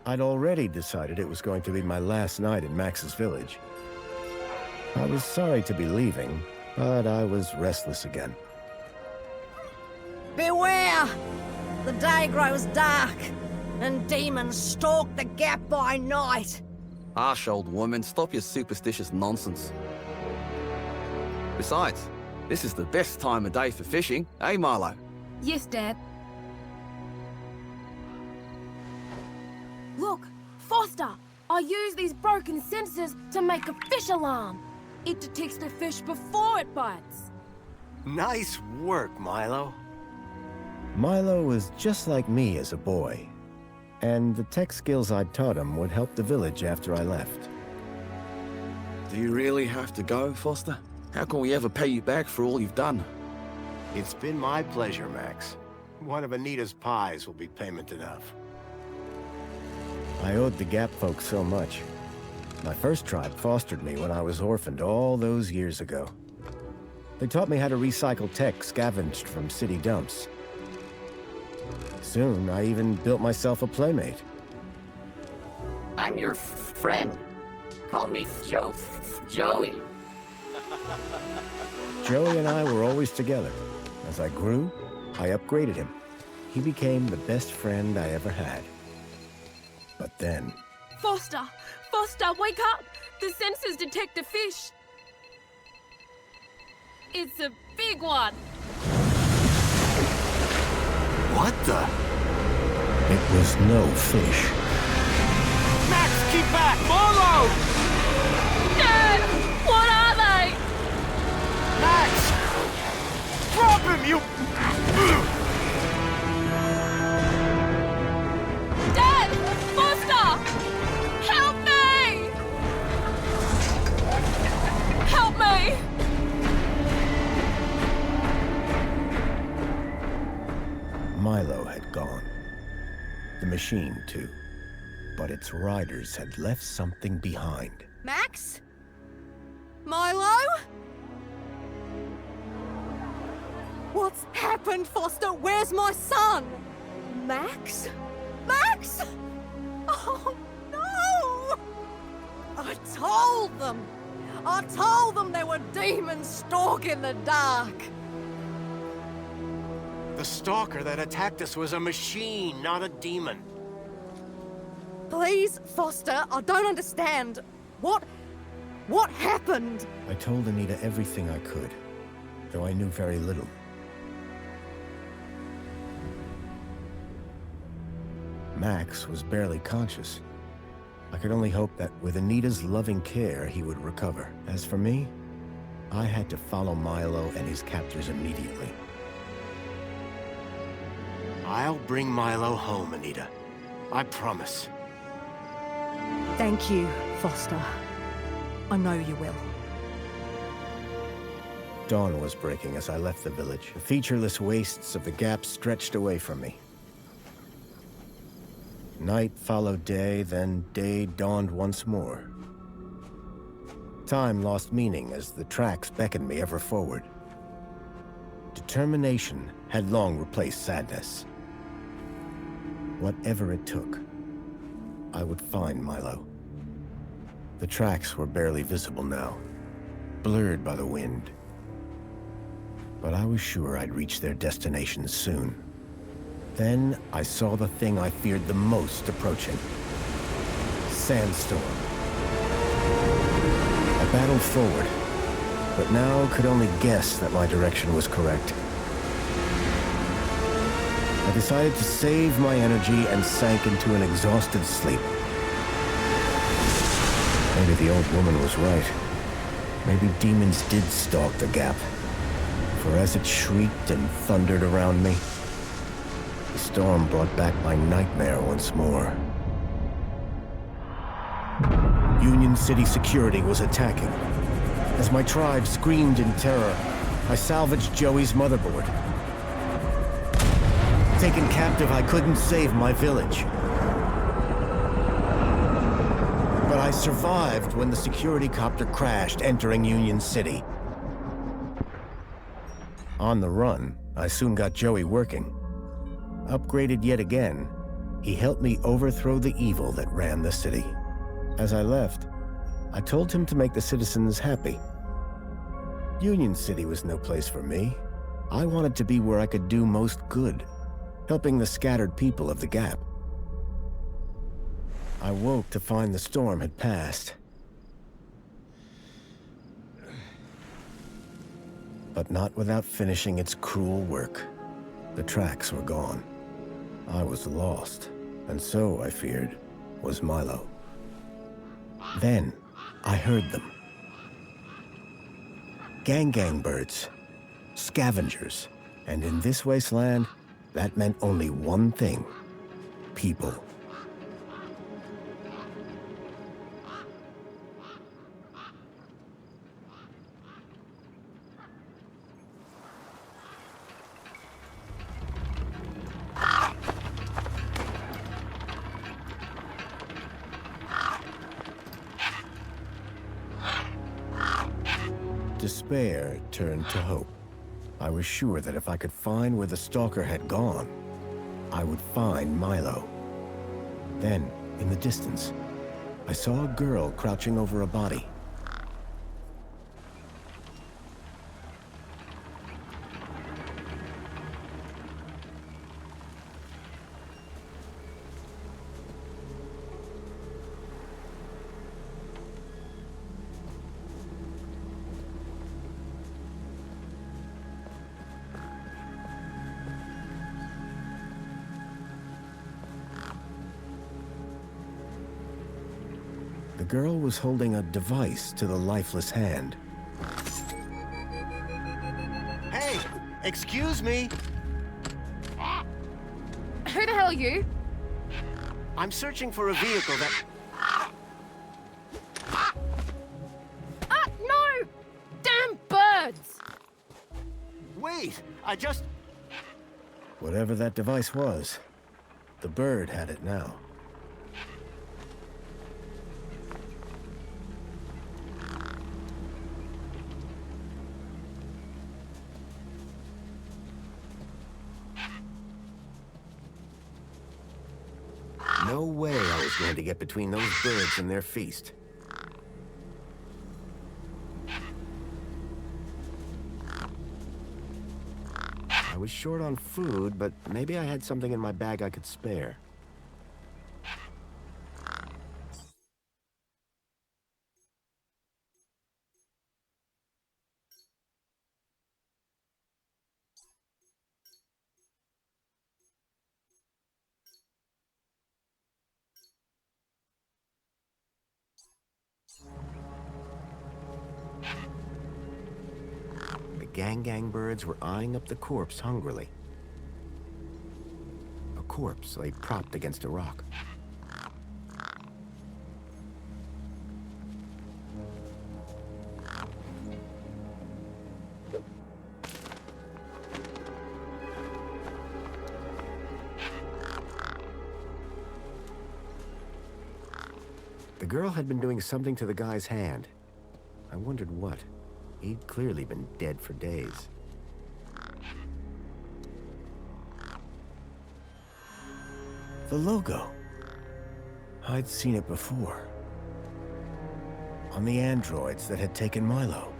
I'd already decided it was going to be my last night in Max's village. I was sorry to be leaving, but I was restless again. Beware! The day grows dark, and demons stalk the gap by night. Harsh, old woman, stop your superstitious nonsense. Besides, this is the best time of day for fishing, eh, Milo? Yes, Dad. Look, Foster! I use these broken sensors to make a fish alarm. It detects the fish before it bites. Nice work, Milo. Milo was just like me as a boy, and the tech skills I'd taught him would help the village after I left. Do you really have to go, Foster? How can we ever pay you back for all you've done? It's been my pleasure, Max. One of Anita's pies will be payment enough. I owed the Gap folks so much. My first tribe fostered me when I was orphaned all those years ago. They taught me how to recycle tech scavenged from city dumps. Soon, I even built myself a playmate. I'm your friend. Call me Joey. Joey and I were always together. As I grew, I upgraded him. He became the best friend I ever had. But then... Foster! Foster, wake up! The sensors detect a fish. It's a big one. What the? It was no fish. Max, keep back! Milo! Dad! What are they? Max! Drop him, you... Dad! Foster! Help me! Help me! Milo had gone. The machine, too. But its riders had left something behind. Max? Milo? What's happened, Foster? Where's my son? Max? Max? Oh, no! I told them there were demons stalking the dark. The stalker that attacked us was a machine, not a demon. Please, Foster, I don't understand. What happened? I told Anita everything I could, though I knew very little. Max was barely conscious. I could only hope that with Anita's loving care, he would recover. As for me, I had to follow Milo and his captors immediately. I'll bring Milo home, Anita. I promise. Thank you, Foster. I know you will. Dawn was breaking as I left the village. The featureless wastes of the Gap stretched away from me. Night followed day, then day dawned once more. Time lost meaning as the tracks beckoned me ever forward. Determination had long replaced sadness. Whatever it took, I would find Milo. The tracks were barely visible now, blurred by the wind. But I was sure I'd reach their destination soon. Then I saw the thing I feared the most approaching. Sandstorm. I battled forward, but now could only guess that my direction was correct. I decided to save my energy and sank into an exhausted sleep. Maybe the old woman was right. Maybe demons did stalk the Gap. For as it shrieked and thundered around me, the storm brought back my nightmare once more. Union City security was attacking. As my tribe screamed in terror, I salvaged Joey's motherboard. Taken captive, I couldn't save my village. But I survived when the security copter crashed, entering Union City. On the run, I soon got Joey working. Upgraded yet again, He helped me overthrow the evil that ran the city. As I left, I told him to make the citizens happy. Union City was no place for me. I wanted to be where I could do most good, helping the scattered people of the Gap. I woke to find the storm had passed. But not without finishing its cruel work. The tracks were gone. I was lost, and so, I feared, was Milo. Then, I heard them. Gang birds, scavengers, and in this wasteland, that meant only one thing: people. Despair turned to hope. I was sure that if I could find where the stalker had gone, I would find Milo. Then, in the distance, I saw a girl crouching over a body. The girl was holding a device to the lifeless hand. Hey! Excuse me! Who the hell are you? I'm searching for a vehicle that... Ah, no! Damn birds! Wait! I just... Whatever that device was, the bird had it now. No way I was going to get between those birds and their feast. I was short on food, but maybe I had something in my bag I could spare. The gang birds were eyeing up the corpse hungrily. A corpse lay propped against a rock. The girl had been doing something to the guy's hand. I wondered what. He'd clearly been dead for days. The logo. I'd seen it before. On the androids that had taken Milo.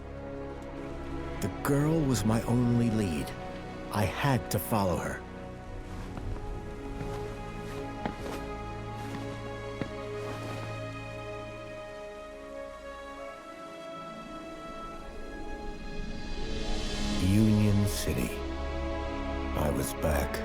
The girl was my only lead. I had to follow her. Union City. I was back.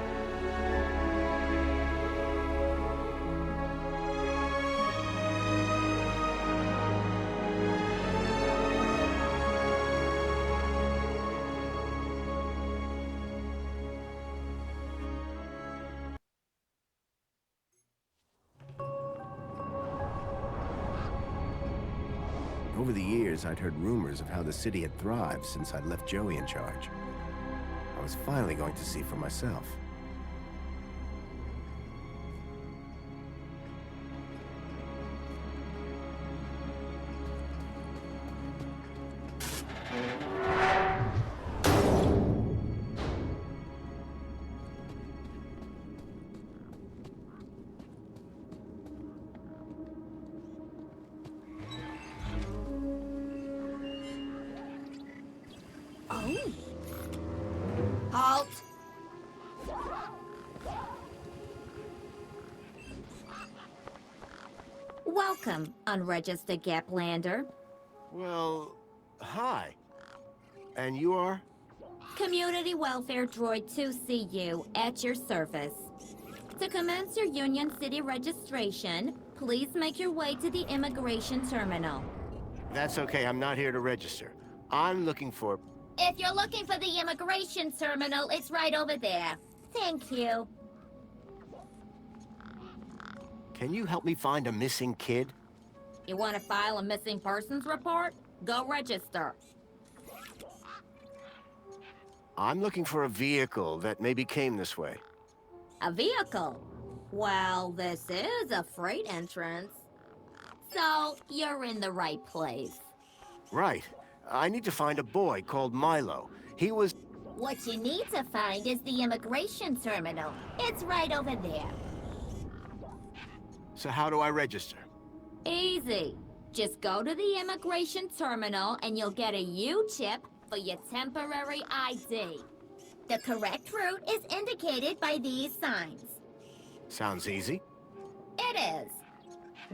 Over the years, I'd heard rumors of how the city had thrived since I'd left Joey in charge. I was finally going to see for myself. Halt! Welcome, unregistered Gaplander. Well, hi. And you are? Community Welfare Droid 2CU at your service. To commence your Union City registration, please make your way to the immigration terminal. That's okay, I'm not here to register. I'm looking for... If you're looking for the immigration terminal, it's right over there. Thank you. Can you help me find a missing kid? You want to file a missing persons report? Go register. I'm looking for a vehicle that maybe came this way. A vehicle? Well, this is a freight entrance. So, you're in the right place. Right. I need to find a boy called Milo. He was... What you need to find is the immigration terminal. It's right over there. So how do I register? Easy. Just go to the immigration terminal and you'll get a U-chip for your temporary ID. The correct route is indicated by these signs. Sounds easy. It is.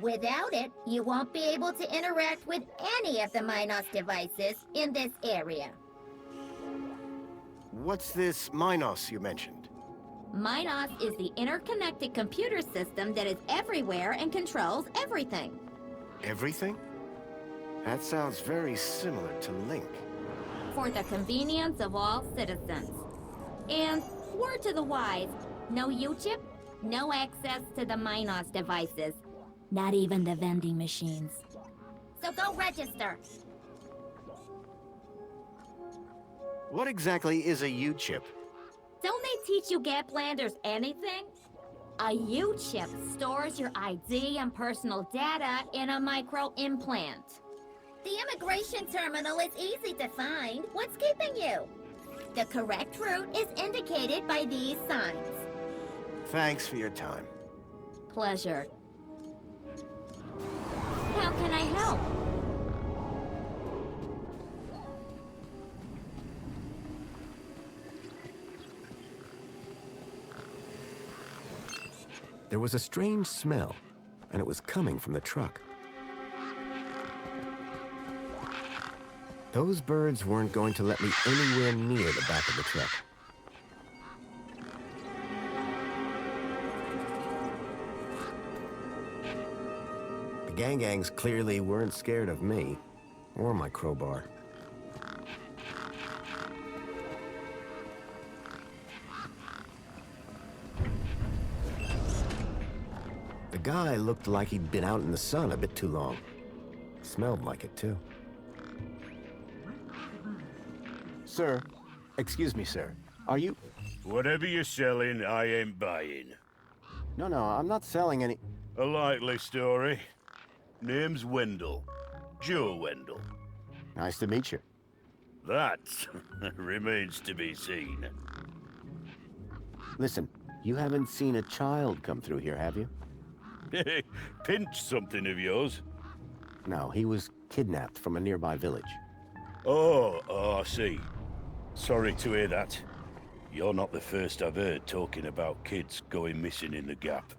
Without it, you won't be able to interact with any of the Minos devices in this area. What's this Minos you mentioned? Minos is the interconnected computer system that is everywhere and controls everything. Everything? That sounds very similar to Link. For the convenience of all citizens. And, word to the wise, no U-chip, no access to the Minos devices. Not even the vending machines. So go register. What exactly is a U-chip? Don't they teach you Gaplanders anything? A U-chip stores your ID and personal data in a micro-implant. The immigration terminal is easy to find. What's keeping you? The correct route is indicated by these signs. Thanks for your time. Pleasure. How can I help? There was a strange smell, and it was coming from the truck. Those birds weren't going to let me anywhere near the back of the truck. The gangs clearly weren't scared of me, or my crowbar. The guy looked like he'd been out in the sun a bit too long. Smelled like it, too. Sir, excuse me, sir. Are you... Whatever you're selling, I ain't buying. No, I'm not selling any... A likely story. Name's Wendell. Joe Wendell. Nice to meet you. That remains to be seen. Listen, you haven't seen a child come through here, have you? Hey, pinch something of yours. No, he was kidnapped from a nearby village. Oh, I see. Sorry to hear that. You're not the first I've heard talking about kids going missing in the Gap.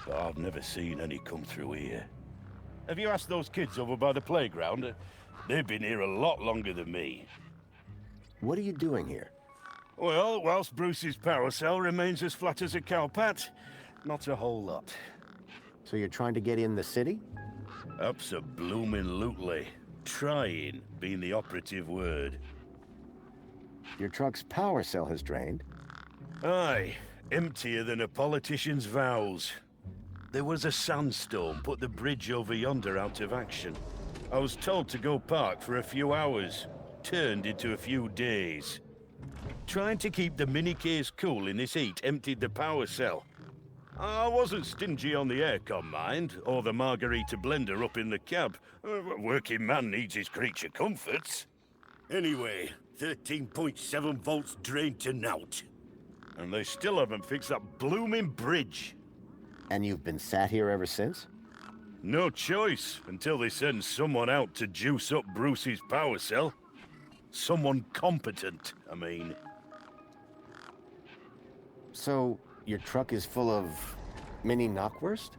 But I've never seen any come through here. Have you asked those kids over by the playground? They've been here a lot longer than me. What are you doing here? Well, whilst Bruce's power cell remains as flat as a cowpat, not a whole lot. So you're trying to get in the city? Abso-bloomin'-lutely. Trying being the operative word. Your truck's power cell has drained. Aye, emptier than a politician's vows. There was a sandstorm put the bridge over yonder out of action. I was told to go park for a few hours. Turned into a few days. Trying to keep the mini-case cool in this heat emptied the power cell. I wasn't stingy on the aircon, mind, or the margarita blender up in the cab. A working man needs his creature comforts. Anyway, 13.7 volts drained to naught. And they still haven't fixed that blooming bridge. And you've been sat here ever since? No choice, until they send someone out to juice up Bruce's power cell. Someone competent, I mean. So, your truck is full of mini knockwurst?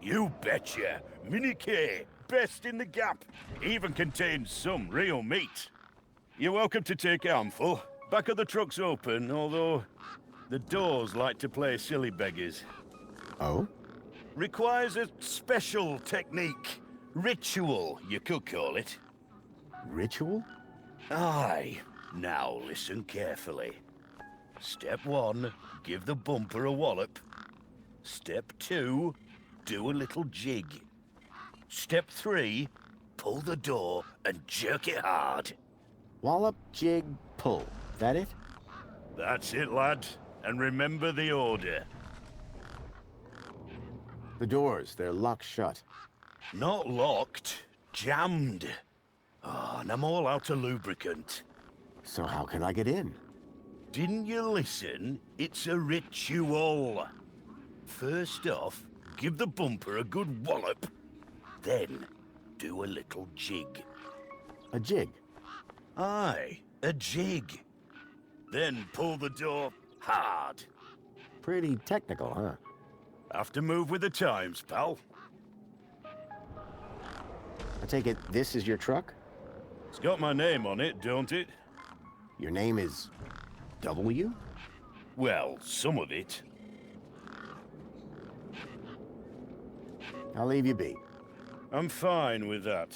You betcha. Mini K, best in the gap. Even contains some real meat. You're welcome to take a handful. Back of the truck's open, although the doors like to play silly beggars. Oh? Requires a special technique. Ritual, you could call it. Ritual? Aye. Now listen carefully. Step 1, give the bumper a wallop. Step 2, do a little jig. Step 3, pull the door and jerk it hard. Wallop, jig, pull. That it? That's it, lad. And remember the order. The doors, they're locked shut. Not locked, jammed. Oh, and I'm all out of lubricant. So how can I get in? Didn't you listen? It's a ritual. First off, give the bumper a good wallop. Then, do a little jig. A jig? Aye, a jig. Then pull the door hard. Pretty technical, huh? Have to move with the times, pal. I take it this is your truck? It's got my name on it, don't it? Your name is W? Well, some of it. I'll leave you be. I'm fine with that.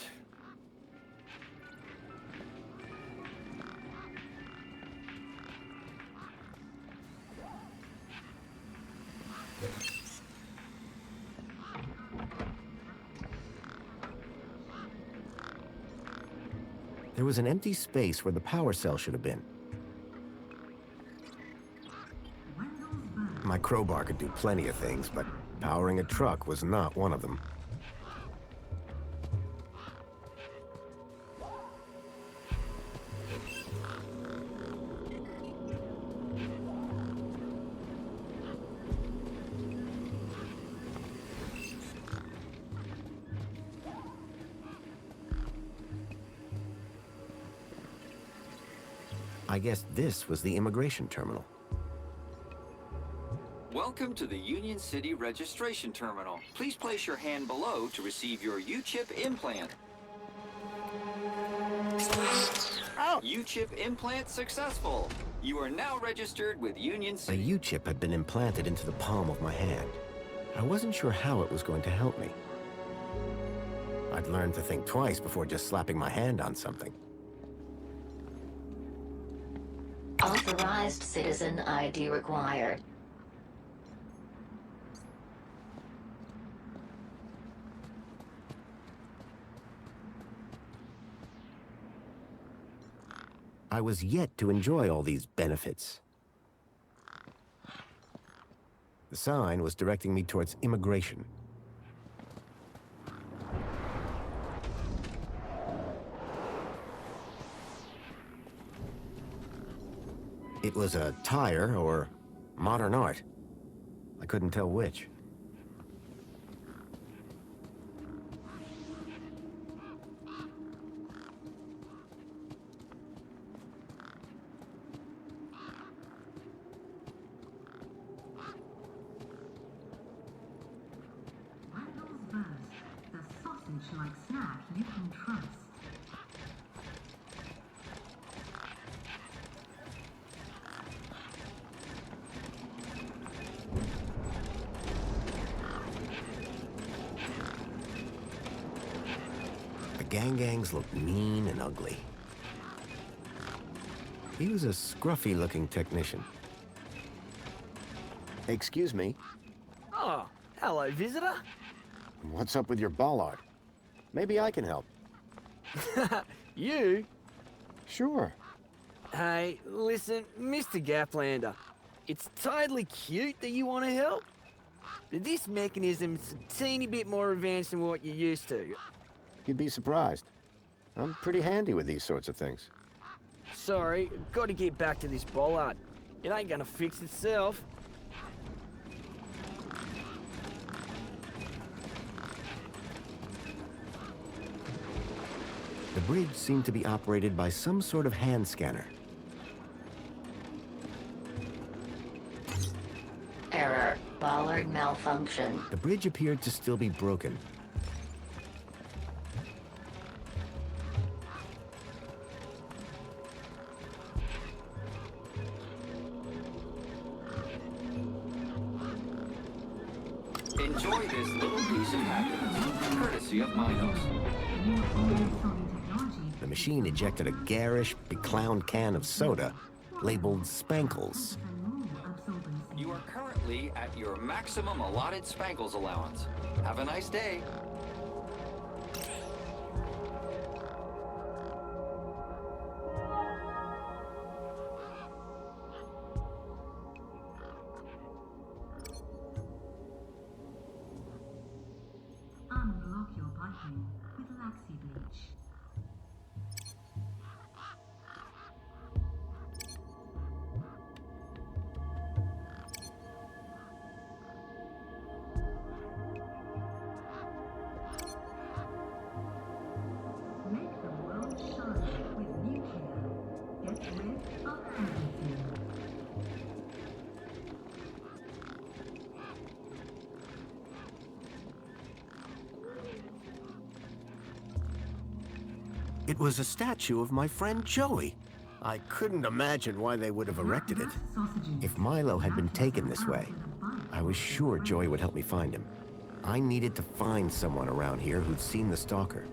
There was an empty space where the power cell should have been. My crowbar could do plenty of things, but powering a truck was not one of them. I guess this was the immigration terminal. Welcome to the Union City Registration Terminal. Please place your hand below to receive your U-chip implant. U-chip implant successful. You are now registered with Union A City. U-chip had been implanted into the palm of my hand. I wasn't sure how it was going to help me. I'd learned to think twice before just slapping my hand on something. Authorized citizen ID required. I was yet to enjoy all these benefits. The sign was directing me towards immigration. It was a tire or modern art. I couldn't tell which. The sausage-like snack you can trust. The gangs looked mean and ugly. He was a scruffy-looking technician. Excuse me, Oh, hello, visitor. what's up with your bollard? Maybe I can help. You? Sure. Hey, listen, Mr. Gaplander. It's totally cute that you want to help. But this mechanism's a teeny bit more advanced than what you're used to. You'd be surprised. I'm pretty handy with these sorts of things. Sorry, got to get back to this bollard. It ain't gonna fix itself. The bridge seemed to be operated by some sort of hand scanner. Error. Bollard malfunction. The bridge appeared to still be broken. Enjoy this little piece of happiness, courtesy of Minos. The machine ejected a garish, beclowned can of soda labeled Spankles. You are currently at your maximum allotted Spankles allowance. Have a nice day. Unblock your button with Laxi Bleach. Make the world shine with new care. Get rid of everything. It was a statue of my friend Joey. I couldn't imagine why they would have erected it. If Milo had been taken this way, I was sure Joey would help me find him. I needed to find someone around here who'd seen the stalker.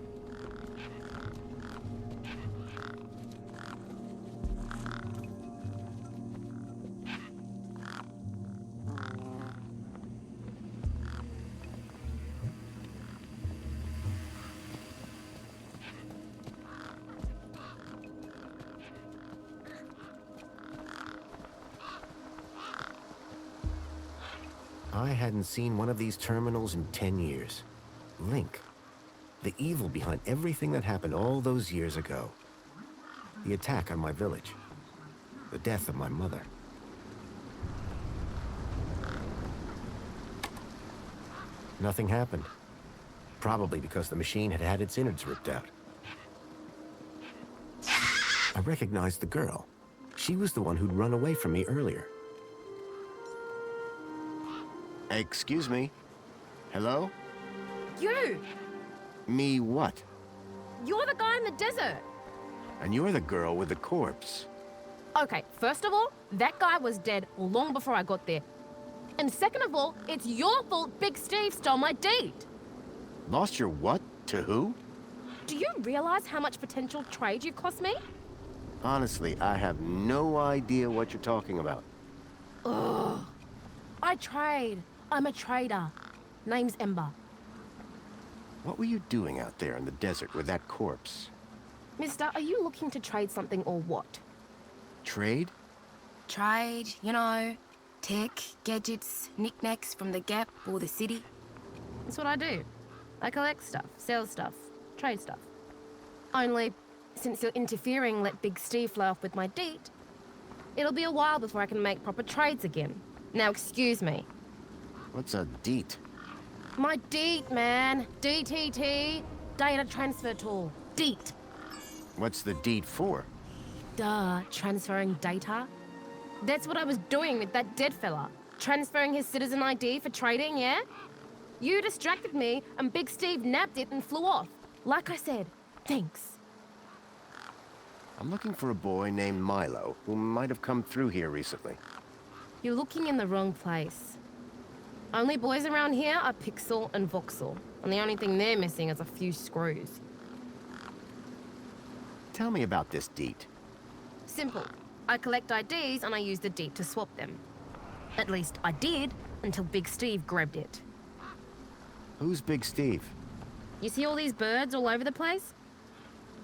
I hadn't seen one of these terminals in 10 years. Link. The evil behind everything that happened all those years ago. The attack on my village. The death of my mother. Nothing happened. Probably because the machine had had its innards ripped out. I recognized the girl. She was the one who'd run away from me earlier. Excuse me? Hello? You! Me what? You're the guy in the desert! And you're the girl with the corpse. Okay, first of all, that guy was dead long before I got there. And second of all, it's your fault Big Steve stole my deed. Lost your what? To who? Do you realize how much potential trade you've cost me? Honestly, I have no idea what you're talking about. Ugh. I trade. I'm a trader. Name's Ember. What were you doing out there in the desert with that corpse? Mister, are you looking to trade something or what? Trade? Trade, you know, tech, gadgets, knickknacks from the Gap or the city. That's what I do. I collect stuff, sell stuff, trade stuff. Only, since you're interfering, let Big Steve fly off with my deed, it'll be a while before I can make proper trades again. Now, excuse me. What's a deet? My deet, man. DTT. Data transfer tool. Deet. What's the deet for? Duh, transferring data. That's what I was doing with that dead fella. Transferring his citizen ID for trading, yeah? You distracted me, and Big Steve nabbed it and flew off. Like I said, thanks. I'm looking for a boy named Milo, who might have come through here recently. You're looking in the wrong place. Only boys around here are Pixel and Voxel, and the only thing they're missing is a few screws. Tell me about this deet. Simple. I collect IDs and I use the deet to swap them. At least I did, until Big Steve grabbed it. Who's Big Steve? You see all these birds all over the place?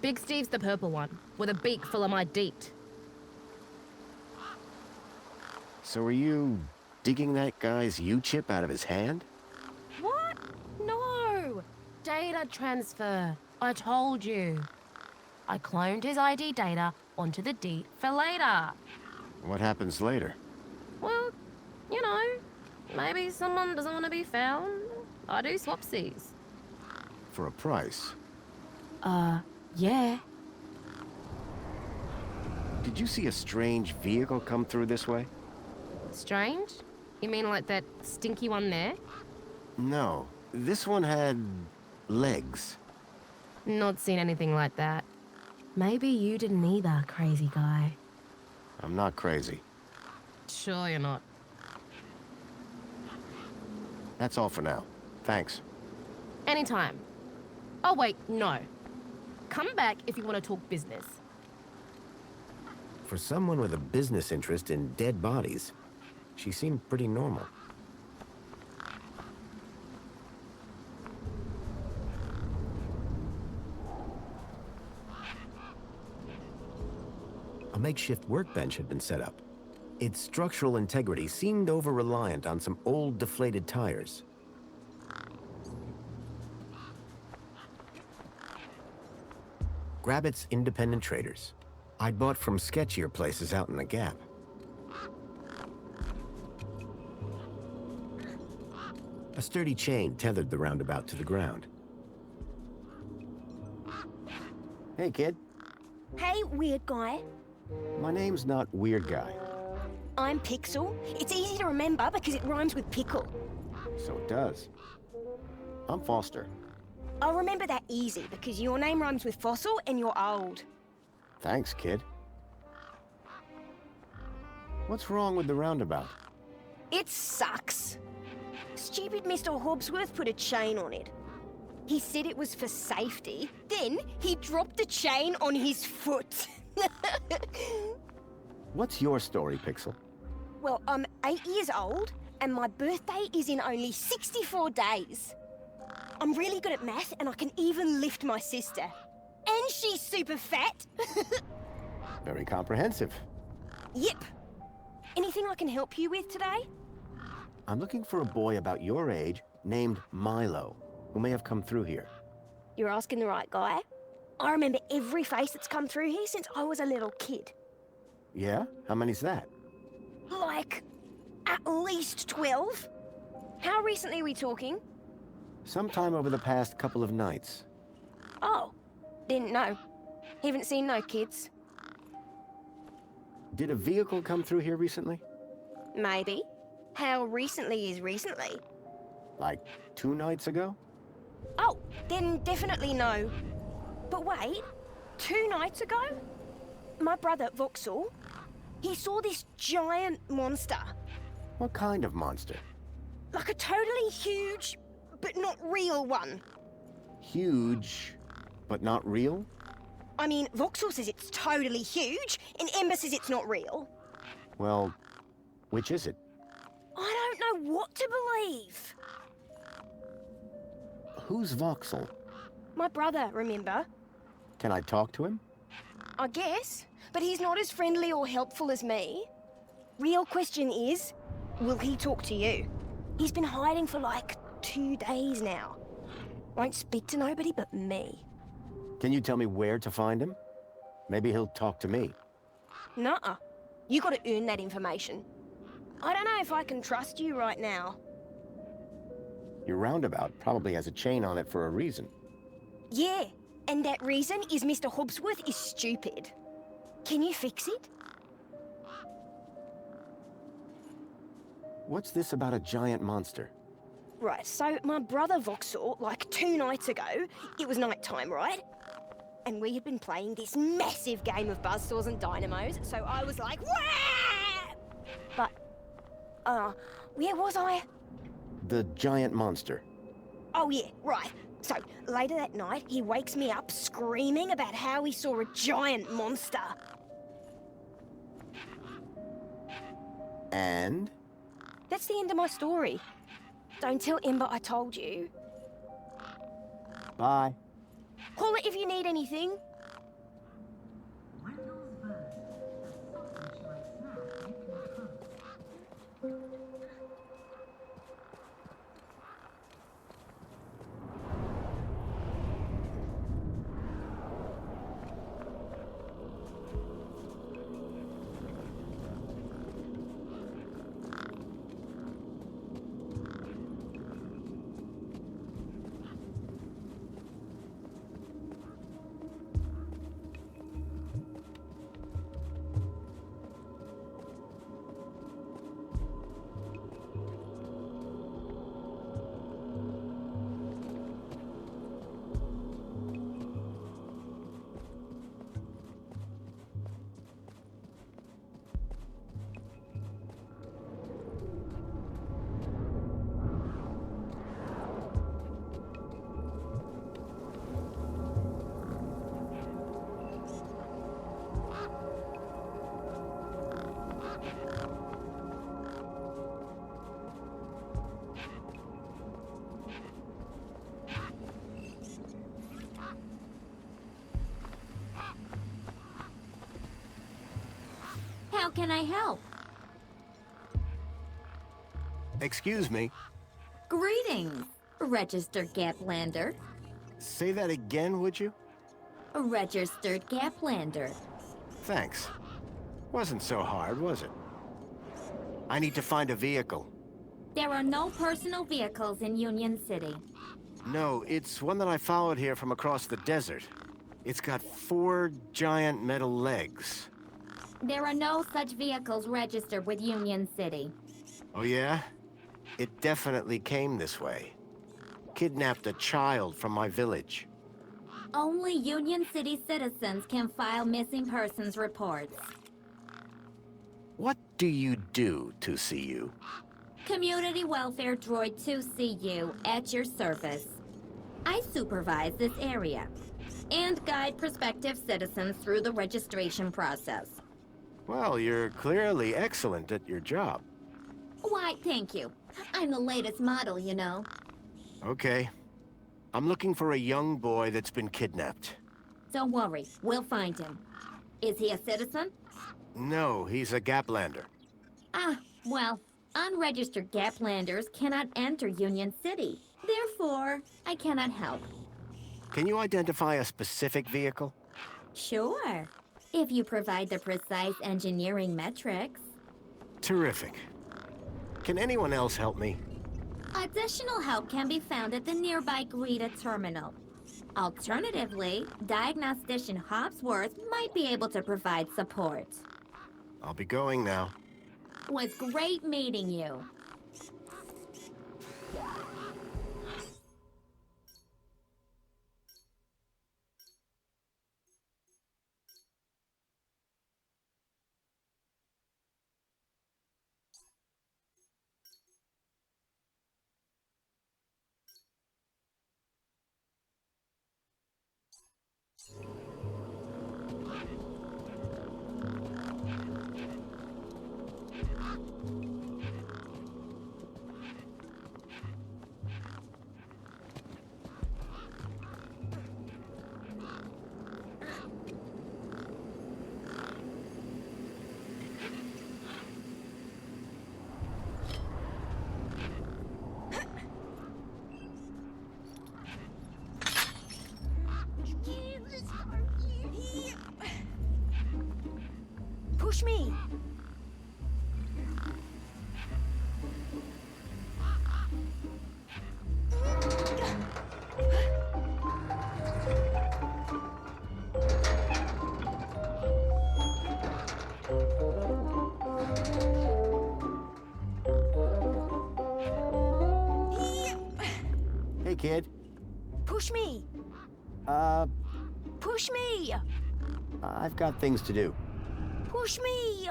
Big Steve's the purple one, with a beak full of my deet. So are you digging that guy's U-chip out of his hand? What? No! Data transfer. I told you. I cloned his ID data onto the deet for later. What happens later? Well, you know, maybe someone doesn't want to be found. I do swapsies. For a price? Yeah. Did you see a strange vehicle come through this way? Strange? You mean like that stinky one there? No, this one had legs. Not seen anything like that. Maybe you didn't either, crazy guy. I'm not crazy. Sure you're not. That's all for now. Thanks. Anytime. Oh wait, no. Come back if you want to talk business. For someone with a business interest in dead bodies, she seemed pretty normal. A makeshift workbench had been set up. Its structural integrity seemed over-reliant on some old, deflated tires. Grabbit's independent traders. I'd bought from sketchier places out in the Gap. A sturdy chain tethered the roundabout to the ground. Hey, kid. Hey, weird guy. My name's not Weird Guy. I'm Pixel. It's easy to remember because it rhymes with pickle. So it does. I'm Foster. I'll remember that easy because your name rhymes with fossil and you're old. Thanks, kid. What's wrong with the roundabout? It sucks. Stupid Mr. Hobbsworth put a chain on it. He said it was for safety. Then he dropped the chain on his foot. What's your story, Pixel? Well, I'm 8 years old and my birthday is in only 64 days. I'm really good at math and I can even lift my sister. And she's super fat. Very comprehensive. Yep. Anything I can help you with today? I'm looking for a boy about your age named Milo, who may have come through here. You're asking the right guy. I remember every face that's come through here since I was a little kid. Yeah? How many's that? Like, at least 12. How recently are we talking? Sometime over the past couple of nights. Oh, didn't know. Haven't seen no kids. Did a vehicle come through here recently? Maybe. How recently is recently? Like 2 nights ago? Oh, then definitely no. But wait, 2 nights ago? My brother, Vauxhall, he saw this giant monster. What kind of monster? Like a totally huge, but not real one. Huge, but not real? I mean, Vauxhall says it's totally huge, and Ember says it's not real. Well, which is it? I don't know what to believe. Who's Vauxhall? My brother, remember? Can I talk to him? I guess, but he's not as friendly or helpful as me. Real question is, will he talk to you? He's been hiding for like 2 days now. Won't speak to nobody but me. Can you tell me where to find him? Maybe he'll talk to me. Nuh-uh. You gotta earn that information. I don't know if I can trust you right now. Your roundabout probably has a chain on it for a reason. Yeah, and that reason is Mr. Hobbsworth is stupid. Can you fix it? What's this about a giant monster? Right, so my brother Vauxhall, like 2 nights ago, it was night time, right? And we had been playing this massive game of buzzsaws and dynamos, so I was like, wah! But, where was I? The giant monster. Oh yeah, right. So, later that night, he wakes me up screaming about how he saw a giant monster. And? That's the end of my story. Don't tell Ember I told you. Bye. Call it if you need anything. Wendell's burst, a sausage-like snack you can trust. can I help? Excuse me. Greetings, registered Gaplander. Say that again, would you? A registered Gaplander. Thanks. Wasn't so hard, was it? I need to find a vehicle. There are no personal vehicles in Union City. No, it's one that I followed here from across the desert. It's got 4 giant metal legs. There are no such vehicles registered with Union City. Oh yeah? It definitely came this way. Kidnapped a child from my village. Only Union City citizens can file missing persons reports. What do you do, 2CU? Community Welfare Droid 2CU at your service. I supervise this area and guide prospective citizens through the registration process. Well, you're clearly excellent at your job. Why, thank you. I'm the latest model, you know. Okay. I'm looking for a young boy that's been kidnapped. Don't worry, we'll find him. Is he a citizen? No, he's a Gaplander. Ah, well, unregistered Gaplanders cannot enter Union City. Therefore, I cannot help. Can you identify a specific vehicle? Sure, if you provide the precise engineering metrics. Terrific. Can anyone else help me? Additional help can be found at the nearby Greta terminal. Alternatively, Diagnostician Hopsworth might be able to provide support. I'll be going now. Was great meeting you. Push me! Hey, kid. Push me! Push me! I've got things to do. Push me!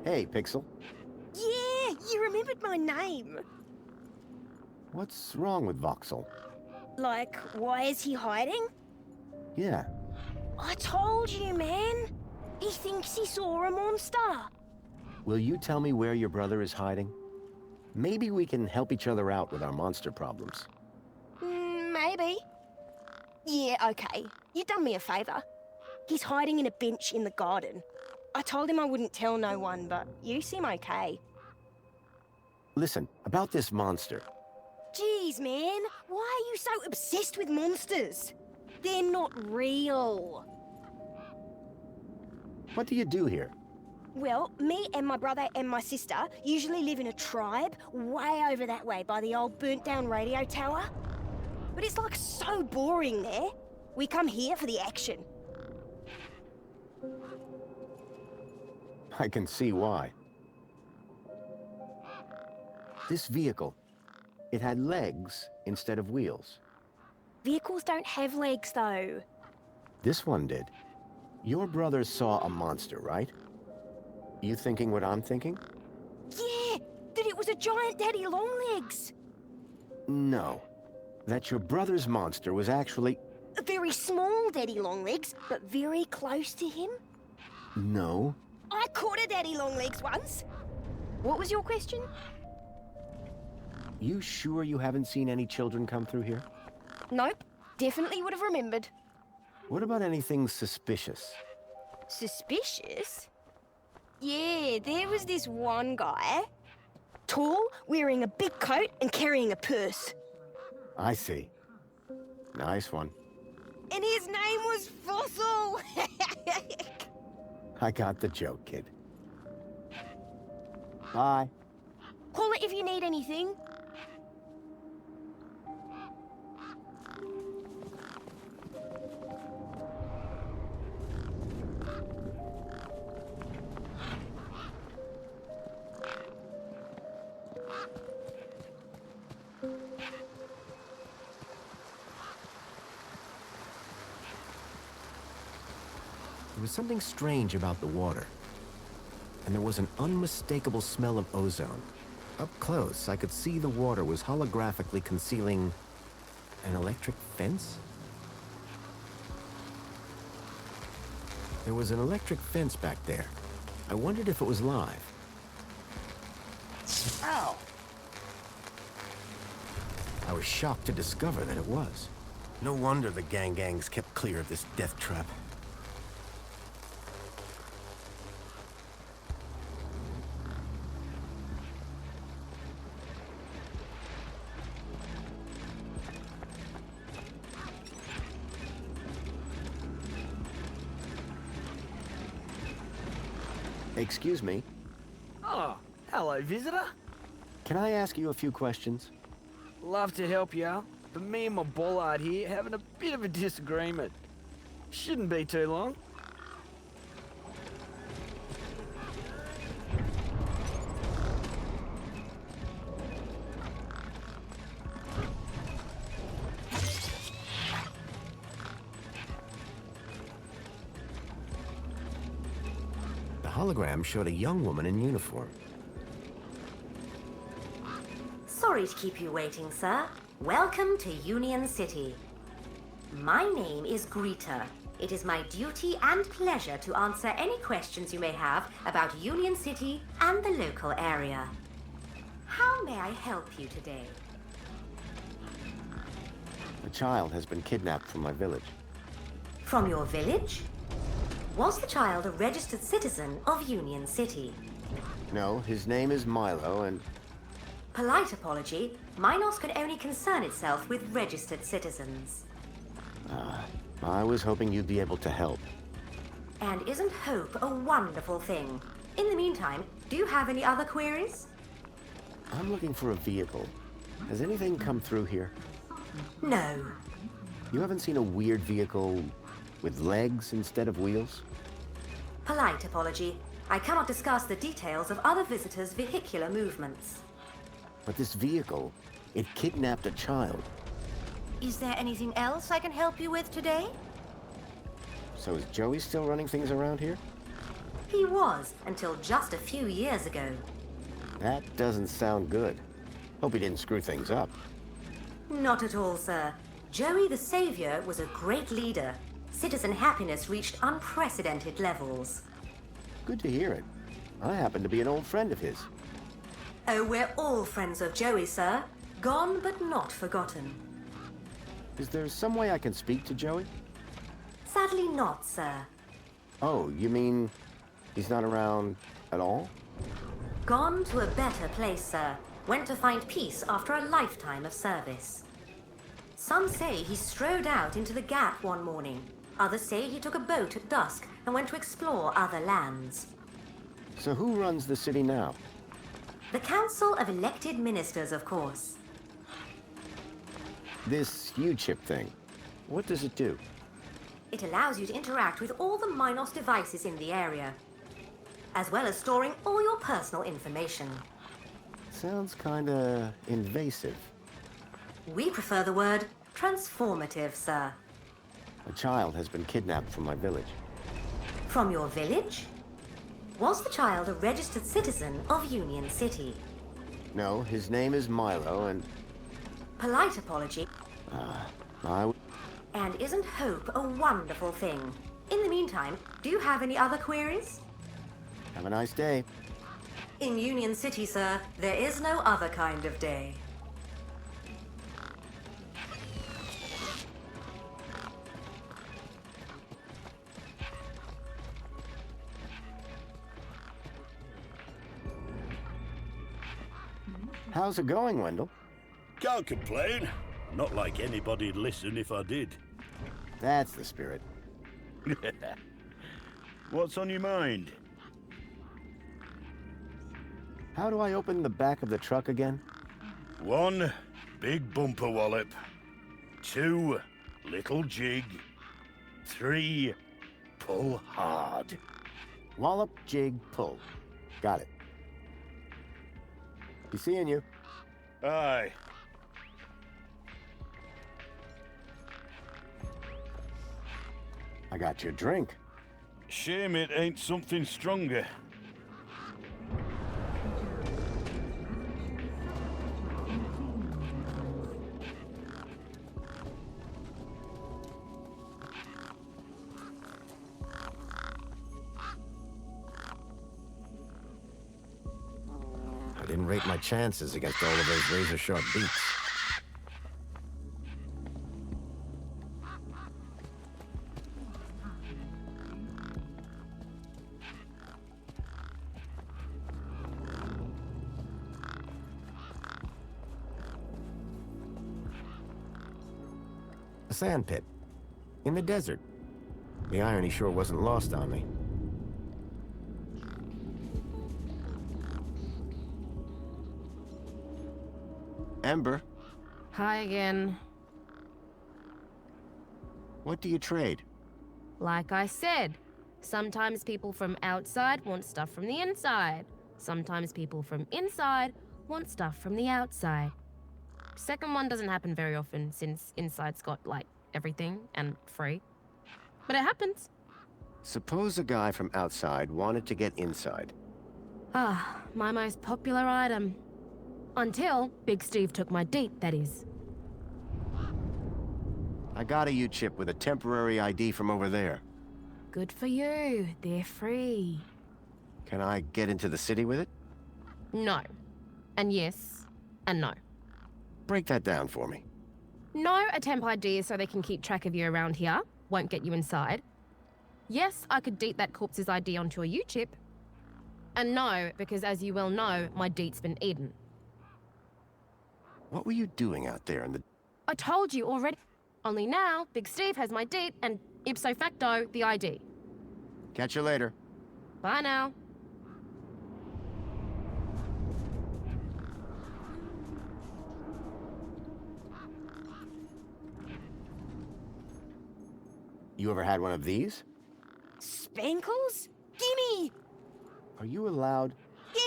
Hey, Pixel. Yeah, you remembered my name. What's wrong with Voxel? Like, why is he hiding? Yeah. I told you, man. He thinks he saw a monster. Will you tell me where your brother is hiding? Maybe we can help each other out with our monster problems. Maybe. Yeah, okay. You done me a favor. He's hiding in a bench in the garden. I told him I wouldn't tell no one, but you seem okay. Listen, about this monster. Jeez, man. Why are you so obsessed with monsters? They're not real. What do you do here? Well, me and my brother and my sister usually live in a tribe way over that way by the old burnt-down radio tower. But it's like so boring there. We come here for the action. I can see why. This vehicle, it had legs instead of wheels. Vehicles don't have legs, though. This one did. Your brother saw a monster, right? You thinking what I'm thinking? Yeah, that it was a giant daddy longlegs. No. That your brother's monster was actually... A very small daddy longlegs, but very close to him. No. I caught a daddy longlegs once. What was your question? You sure you haven't seen any children come through here? Nope. Definitely would have remembered. What about anything suspicious? Suspicious? Yeah, there was this one guy. Tall, wearing a big coat and carrying a purse. I see. Nice one. And his name was Fossil! I got the joke, kid. Bye. Call it if you need anything. There was something strange about the water. And there was an unmistakable smell of ozone. Up close, I could see the water was holographically concealing an electric fence? There was an electric fence back there. I wondered if it was live. Ow! I was shocked to discover that it was. No wonder the gangs kept clear of this death trap. Excuse me. Oh, hello, visitor. Can I ask you a few questions? Love to help you out, but me and my bollard here having a bit of a disagreement. Shouldn't be too long. The hologram showed a young woman in uniform. Sorry to keep you waiting, sir. Welcome to Union City. My name is Greta. It is my duty and pleasure to answer any questions you may have about Union City and the local area. How may I help you today? A child has been kidnapped from my village. From your village? Was the child a registered citizen of Union City? No, his name is Milo, and... Polite apology, Minos could only concern itself with registered citizens. I was hoping you'd be able to help. And isn't hope a wonderful thing? In the meantime, do you have any other queries? I'm looking for a vehicle. Has anything come through here? No. You haven't seen a weird vehicle with legs instead of wheels? Polite apology. I cannot discuss the details of other visitors' vehicular movements. But this vehicle, it kidnapped a child. Is there anything else I can help you with today? So is Joey still running things around here? He was, until just a few years ago. That doesn't sound good. Hope he didn't screw things up. Not at all, sir. Joey the Savior was a great leader. Citizen happiness reached unprecedented levels. Good to hear it. I happen to be an old friend of his. Oh, we're all friends of Joey, sir. Gone but not forgotten. Is there some way I can speak to Joey? Sadly not, sir. Oh, you mean he's not around at all? Gone to a better place, sir. Went to find peace after a lifetime of service. Some say he strode out into the Gap one morning. Others say he took a boat at dusk and went to explore other lands. So who runs the city now? The Council of Elected Ministers, of course. This U-chip thing, what does it do? It allows you to interact with all the Minos devices in the area, as well as storing all your personal information. Sounds kinda invasive. We prefer the word transformative, sir. A child has been kidnapped from my village. From your village? Was the child a registered citizen of Union City? No, his name is Milo, and... Polite apology. I... And isn't hope a wonderful thing? In the meantime, do you have any other queries? Have a nice day. In Union City, sir, there is no other kind of day. How's it going, Wendell? Can't complain. Not like anybody'd listen if I did. That's the spirit. What's on your mind? How do I open the back of the truck again? 1, big bumper wallop. 2, little jig. 3, pull hard. Wallop, jig, pull. Got it. Be seeing you. Aye. I got your drink. Shame it ain't something stronger. I didn't rate my chances against all of those razor-sharp beaks. A sand pit. In the desert. The irony sure wasn't lost on me. Ember, Hi again. what do you trade? Like I said, sometimes people from outside want stuff from the inside. Sometimes people from inside want stuff from the outside. Second one doesn't happen very often since inside's got, like, everything and free. But it happens. Suppose a guy from outside wanted to get inside. Ah, my most popular item. Until Big Steve took my deet, that is. I got a U-chip with a temporary ID from over there. Good for you. They're free. Can I get into the city with it? No. And yes. And no. Break that down for me. No, a temp ID so they can keep track of you around here. Won't get you inside. Yes, I could deet that corpse's ID onto a U-chip. And no, because as you well know, my deet's been eaten. What were you doing out there in the... I told you already. Only now, Big Steve has my deet and ipso facto, the ID. Catch you later. Bye now. You ever had one of these? Spankles? Gimme! Are you allowed?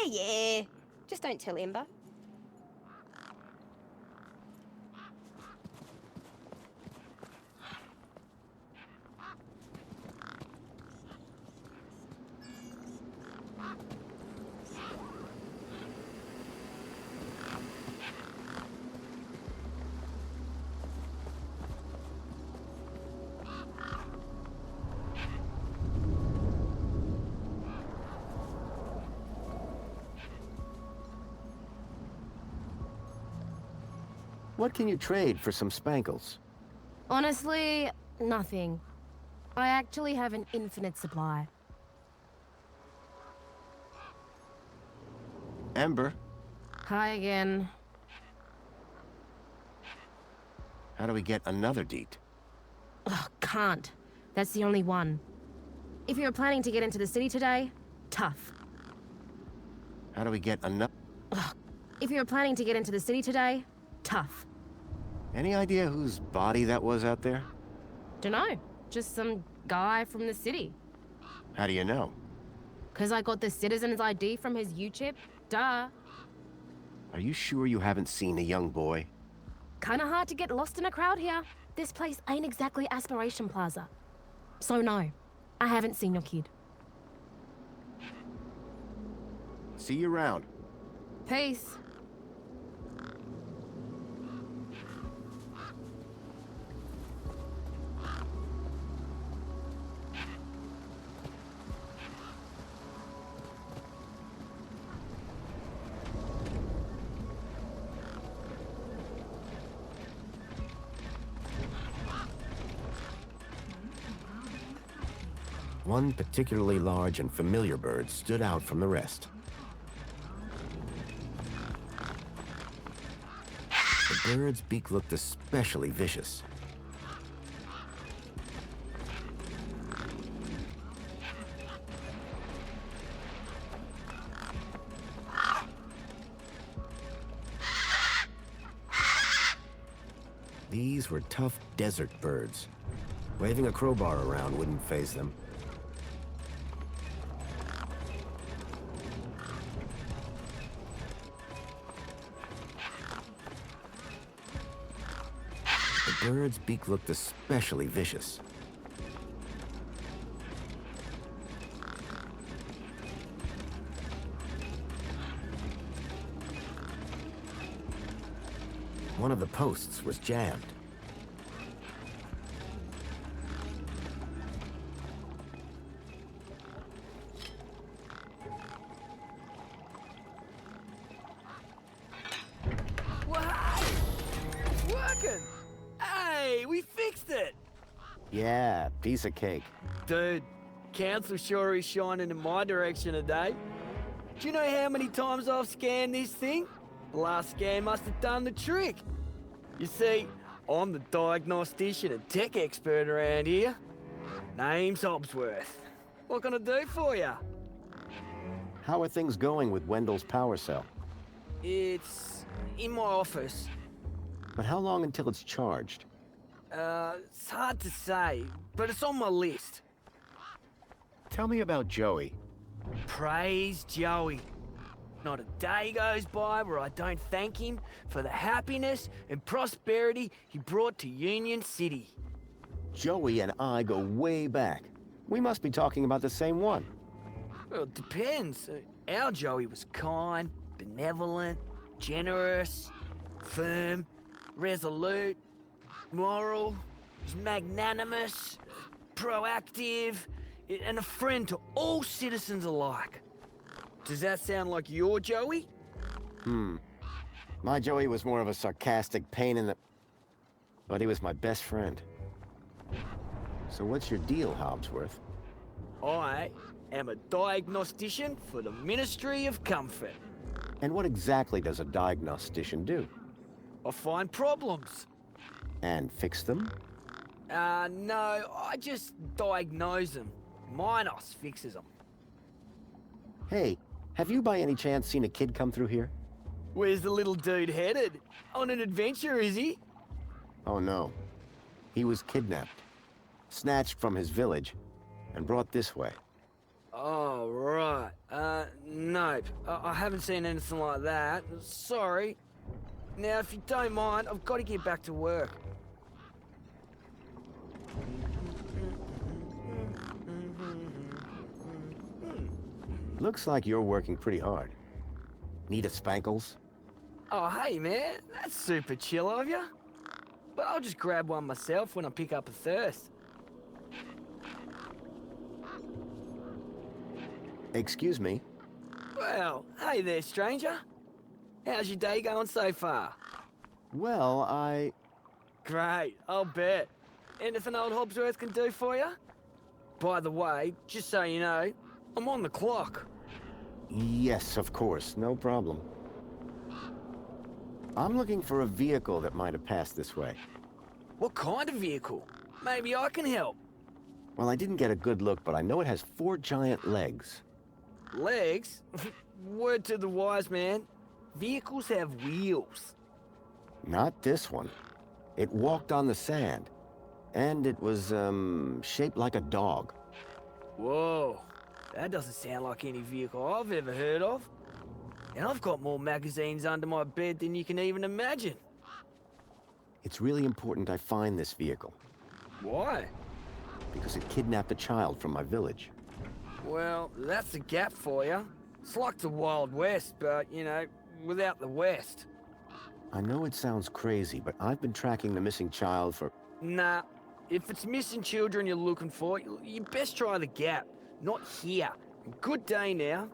Yeah. Just don't tell Ember. What can you trade for some spankles? Honestly, nothing. I actually have an infinite supply. Ember, Hi again. how do we get another deet? Ugh, can't. That's the only one. If you were planning to get into the city today, tough. How do we get another... If you were planning to get into the city today, tough. Any idea whose body that was out there? Dunno. Just some guy from the city. How do you know? 'Cause I got the citizen's ID from his U-chip. Duh. Are you sure you haven't seen a young boy? Kinda hard to get lost in a crowd here. This place ain't exactly Aspiration Plaza. So no, I haven't seen your kid. See you around. Peace. One particularly large and familiar bird stood out from the rest. The bird's beak looked especially vicious. These were tough desert birds. Waving a crowbar around wouldn't faze them. The bird's beak looked especially vicious. One of the posts was jammed. It's working! Hey, we fixed it! Yeah, piece of cake. Dude, council sure is shining in my direction today. Do you know how many times I've scanned this thing? The last scan must have done the trick. You see, I'm the diagnostician and tech expert around here. Name's Hobsworth. What can I do for you? How are things going with Wendell's power cell? It's in my office. But how long until it's charged? It's hard to say, but it's on my list. Tell me about Joey. Praise Joey. Not a day goes by where I don't thank him for the happiness and prosperity he brought to Union City. Joey and I go way back. We must be talking about the same one. Well, it depends. Our Joey was kind, benevolent, generous, firm, resolute, moral, magnanimous, proactive, and a friend to all citizens alike. Does that sound like your Joey? My Joey was more of a sarcastic pain in the... But he was my best friend. So what's your deal, Hobsworth? I am a diagnostician for the Ministry of Comfort. And what exactly does a diagnostician do? I find problems. And fix them? No, I just diagnose them. Minos fixes them. Hey, have you by any chance seen a kid come through here? Where's the little dude headed? On an adventure, is he? Oh no. He was kidnapped, snatched from his village, and brought this way. Oh, right. Nope. I haven't seen anything like that. Sorry. Now, if you don't mind, I've got to get back to work. Looks like you're working pretty hard. Need a spankles? Oh, hey, man. That's super chill of you. But I'll just grab one myself when I pick up a thirst. Excuse me? Well, hey there, stranger. How's your day going so far? Well, Great, I'll bet. Anything old Hobsworth can do for you? By the way, just so you know, I'm on the clock. Yes, of course. No problem. I'm looking for a vehicle that might have passed this way. What kind of vehicle? Maybe I can help. Well, I didn't get a good look, but I know it has 4 giant legs. Legs? Word to the wise man. Vehicles have wheels. Not this one. It walked on the sand. And it was, shaped like a dog. Whoa. That doesn't sound like any vehicle I've ever heard of. And I've got more magazines under my bed than you can even imagine. It's really important I find this vehicle. Why? Because it kidnapped a child from my village. Well, that's a gap for you. It's like the Wild West, but, you know, without the West. I know it sounds crazy, but I've been tracking the missing child for... Nah. If it's missing children you're looking for, you best try the Gap, not here. Good day now.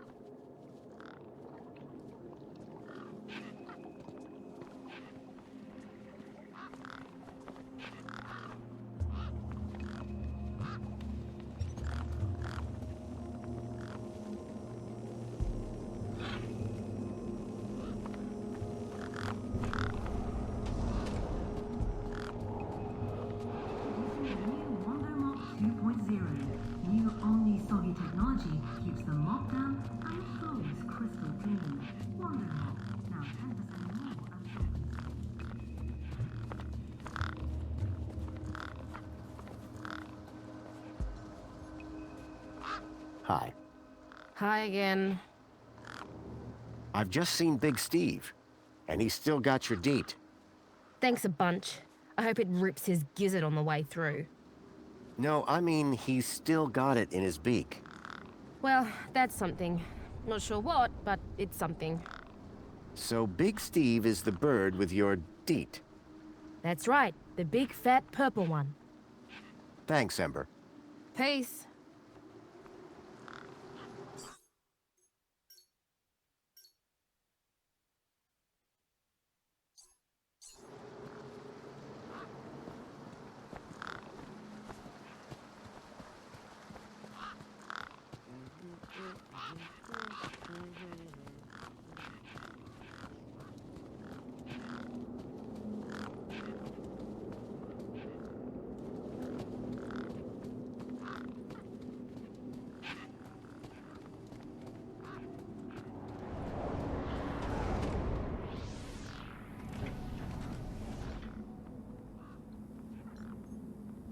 Hi. Hi again. I've just seen Big Steve, and he's still got your deet. Thanks a bunch. I hope it rips his gizzard on the way through. No, I mean, he's still got it in his beak. Well, that's something. Not sure what, but it's something. So Big Steve is the bird with your deet. That's right, the big fat purple one. Thanks, Ember. Peace.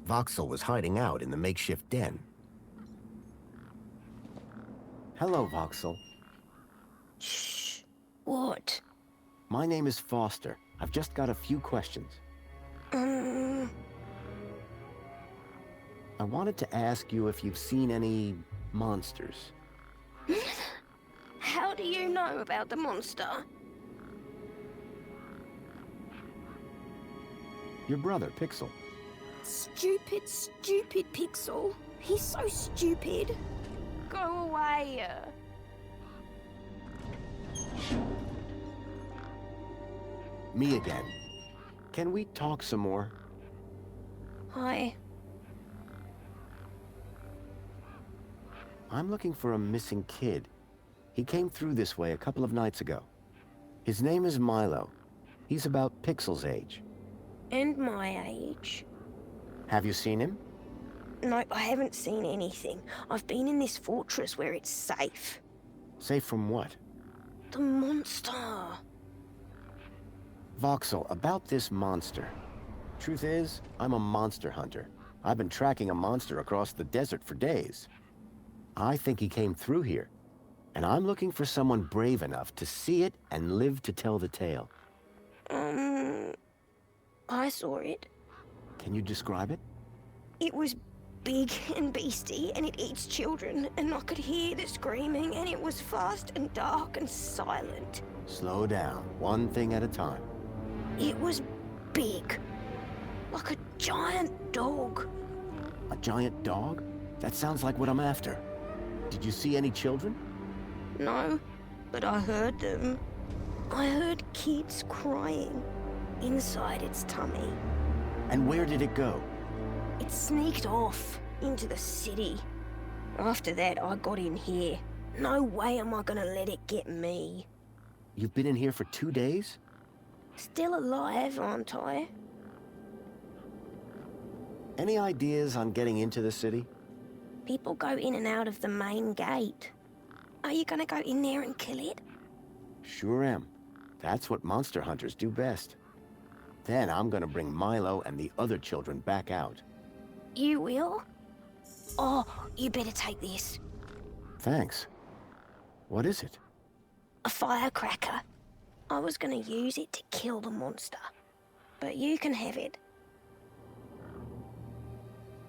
Voxel was hiding out in the makeshift den. Hello, Voxel. Shh. What? My name is Foster. I've just got a few questions. I wanted to ask you if you've seen any monsters. How do you know about the monster? Your brother, Pixel. Stupid, stupid Pixel. He's so stupid. Go away. Me again. Can we talk some more? Hi. I'm looking for a missing kid. He came through this way a couple of nights ago. His name is Milo. He's about Pixel's age. And my age. Have you seen him? No, I haven't seen anything. I've been in this fortress where it's safe. Safe from what? The monster. Voxel, about this monster. Truth is, I'm a monster hunter. I've been tracking a monster across the desert for days. I think he came through here, and I'm looking for someone brave enough to see it and live to tell the tale. I saw it. Can you describe it? It was big and beastie, and it eats children, and I could hear the screaming, and it was fast and dark and silent. Slow down, one thing at a time. It was big, like a giant dog. A giant dog? That sounds like what I'm after. Did you see any children? No, but I heard them. I heard kids crying inside its tummy. And where did it go? It sneaked off into the city. After that, I got in here. No way am I gonna let it get me. You've been in here for 2 days? Still alive, aren't I? Any ideas on getting into the city? People go in and out of the main gate. Are you gonna go in there and kill it? Sure am. That's what monster hunters do best. Then I'm gonna bring Milo and the other children back out. You will? Oh, you better take this. Thanks. What is it? A firecracker. I was gonna use it to kill the monster. But you can have it.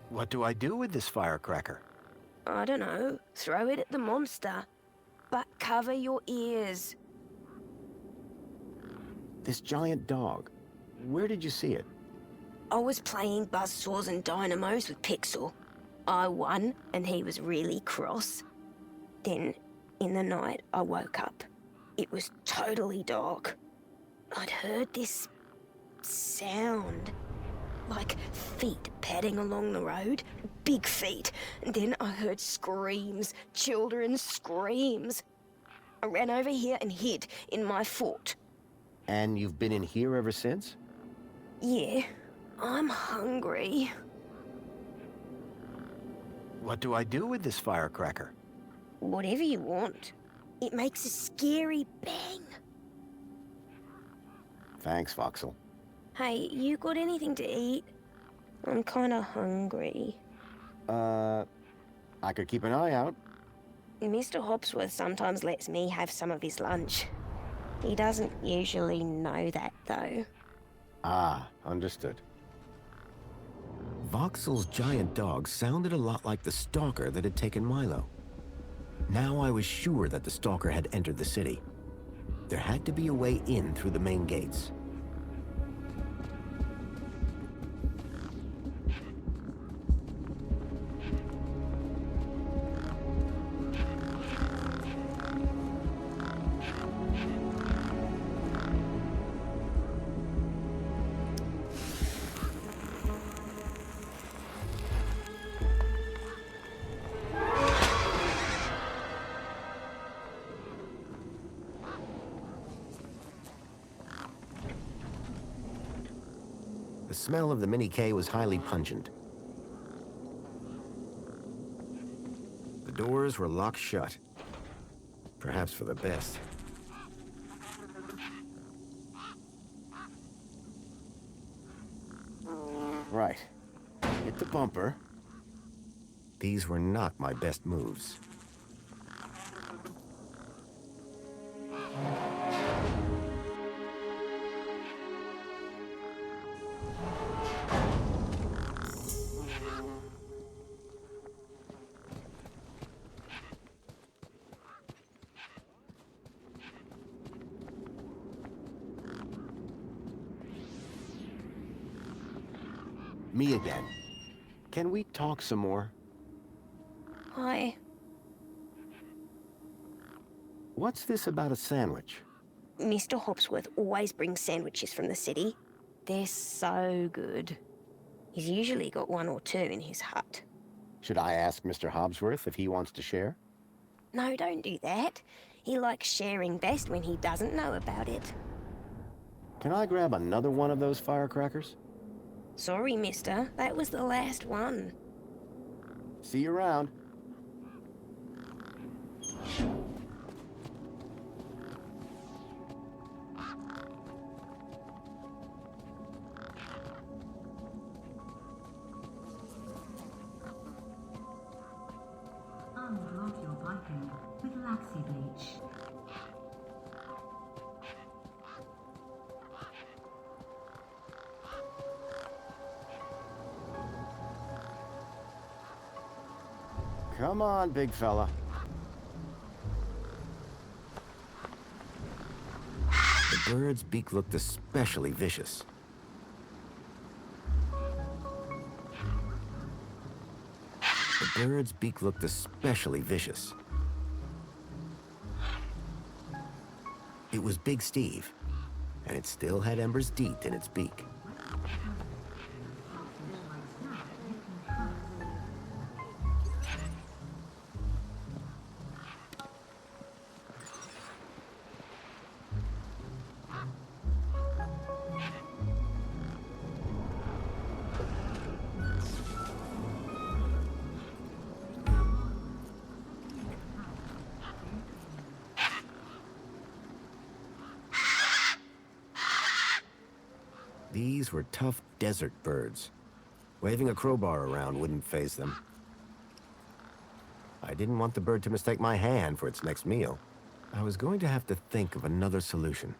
What do I do with this firecracker? I don't know. Throw it at the monster. But cover your ears. This giant dog. Where did you see it? I was playing buzzsaws and dynamos with Pixel. I won, and he was really cross. Then, in the night, I woke up. It was totally dark. I'd heard this sound. Like feet padding along the road. Big feet. And then I heard screams. Children's screams. I ran over here and hid in my fort. And you've been in here ever since? Yeah, I'm hungry. What do I do with this firecracker? Whatever you want. It makes a scary bang. Thanks, Voxel. Hey, you got anything to eat? I'm kinda hungry. I could keep an eye out. Mr. Hopsworth sometimes lets me have some of his lunch. He doesn't usually know that, though. Ah, understood. Voxel's giant dog sounded a lot like the stalker that had taken Milo. Now I was sure that the stalker had entered the city. There had to be a way in through the main gates. The smell of the Mini K was highly pungent. The doors were locked shut. Perhaps for the best. Right. Hit the bumper. These were not my best moves. Me again. Can we talk some more? Hi. What's this about a sandwich? Mr. Hopsworth always brings sandwiches from the city. They're so good. He's usually got one or two in his hut. Should I ask Mr. Hobsworth if he wants to share? No, don't do that. He likes sharing best when he doesn't know about it. Can I grab another one of those firecrackers? Sorry, mister. That was the last one. See you around. Unblock your biking with Laxi Bleach. Come on, big fella. The bird's beak looked especially vicious. The bird's beak looked especially vicious. It was Big Steve, and it still had Ember's teeth in its beak. These were tough desert birds. Waving a crowbar around wouldn't faze them. I didn't want the bird to mistake my hand for its next meal. I was going to have to think of another solution.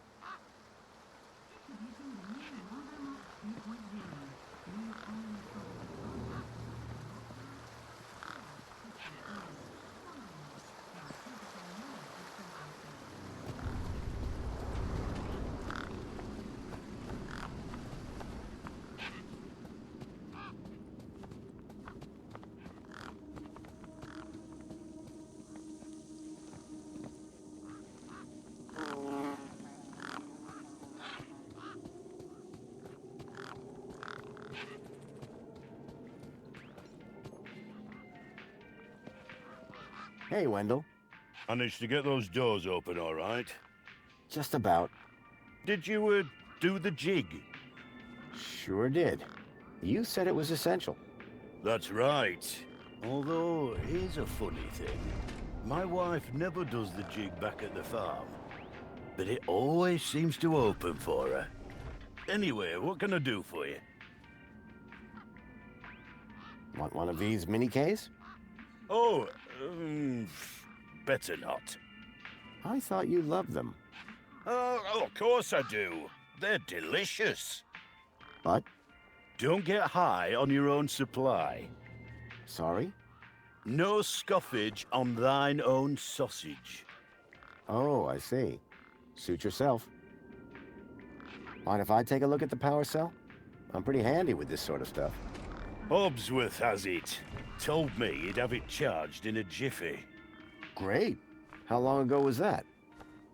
Hey, Wendell. Managed to get those doors open all right? Just about. Did you, do the jig? Sure did. You said it was essential. That's right. Although, here's a funny thing. My wife never does the jig back at the farm. But it always seems to open for her. Anyway, what can I do for you? Want one of these mini Ks? Oh, Better not. I thought you loved them. Oh, of course I do. They're delicious. But? Don't get high on your own supply. Sorry? No scoffage on thine own sausage. Oh, I see. Suit yourself. Mind if I take a look at the power cell? I'm pretty handy with this sort of stuff. Hobbsworth has it. Told me he'd have it charged in a jiffy. Great. How long ago was that?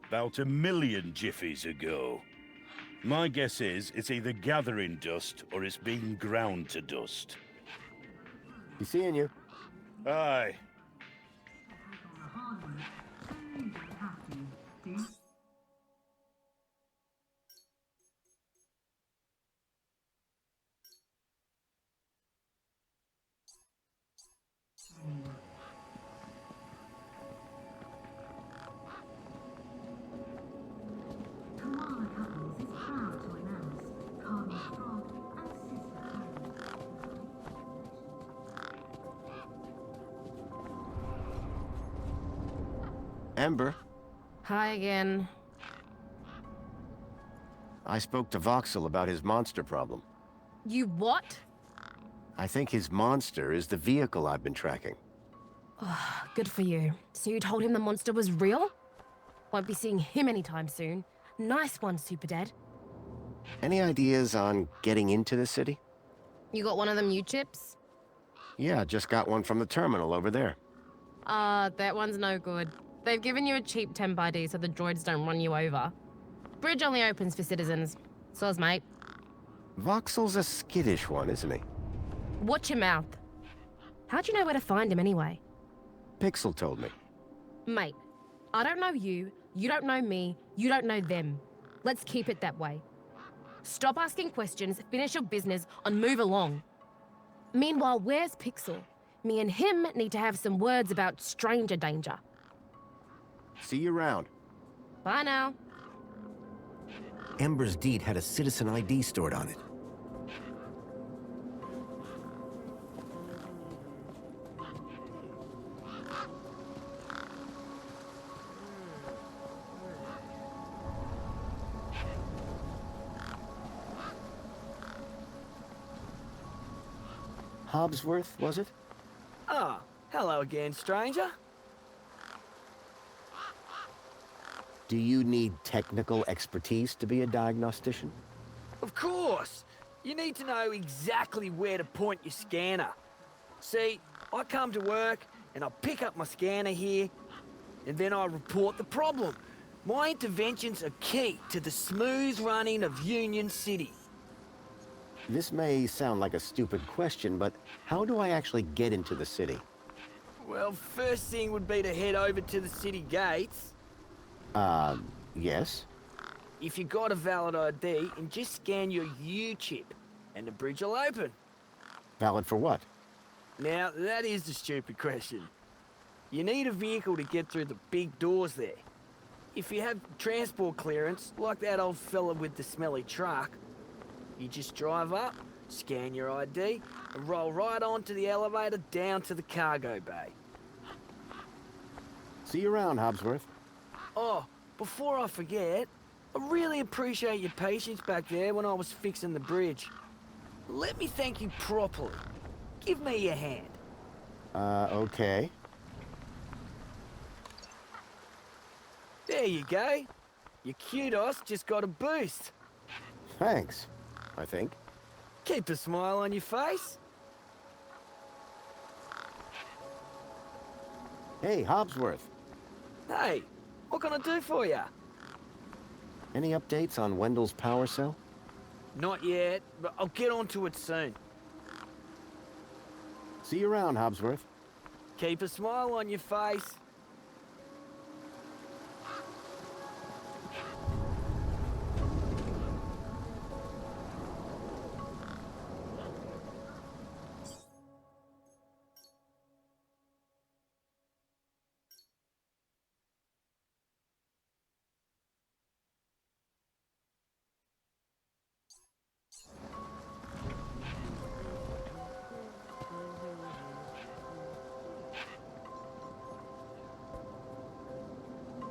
About 1 million jiffies ago. My guess is it's either gathering dust or it's being ground to dust. Be seeing you. Aye. Koala Couples is proud to announce Carly Frog and Sister Ember, Hi again. I spoke to Voxel about his monster problem. You what? I think his monster is the vehicle I've been tracking. Oh, good for you. So you told him the monster was real? Won't be seeing him anytime soon. Nice one, Super Dad. Any ideas on getting into the city? You got one of them new chips? Yeah, just got one from the terminal over there. That one's no good. They've given you a cheap temp ID so the droids don't run you over. Bridge only opens for citizens. So's mate. Voxel's a skittish one, isn't he? Watch your mouth. How'd you know where to find him anyway? Pixel told me. Mate, I don't know you, you don't know me, you don't know them. Let's keep it that way. Stop asking questions, finish your business, and move along. Meanwhile, where's Pixel? Me and him need to have some words about stranger danger. See you around. Bye now. Ember's deed had a citizen ID stored on it. Hobbsworth, was it? Ah, hello again, stranger. Do you need technical expertise to be a diagnostician? Of course. You need to know exactly where to point your scanner. See, I come to work and I pick up my scanner here, and then I report the problem. My interventions are key to the smooth running of Union City. This may sound like a stupid question, but how do I actually get into the city? Well, first thing would be to head over to the city gates. Yes? If you got a valid ID, and just scan your U-chip, and the bridge will open. Valid for what? Now, that is the stupid question. You need a vehicle to get through the big doors there. If you have transport clearance, like that old fella with the smelly truck, you just drive up, scan your ID, and roll right onto the elevator down to the cargo bay. See you around, Hobbsworth. Oh, before I forget, I really appreciate your patience back there when I was fixing the bridge. Let me thank you properly. Give me your hand. Okay. There you go. Your kudos just got a boost. Thanks, I think. Keep a smile on your face. Hey, Hobbsworth. Hey, what can I do for you? Any updates on Wendell's power cell? Not yet, but I'll get onto it soon. See you around, Hobbsworth. Keep a smile on your face.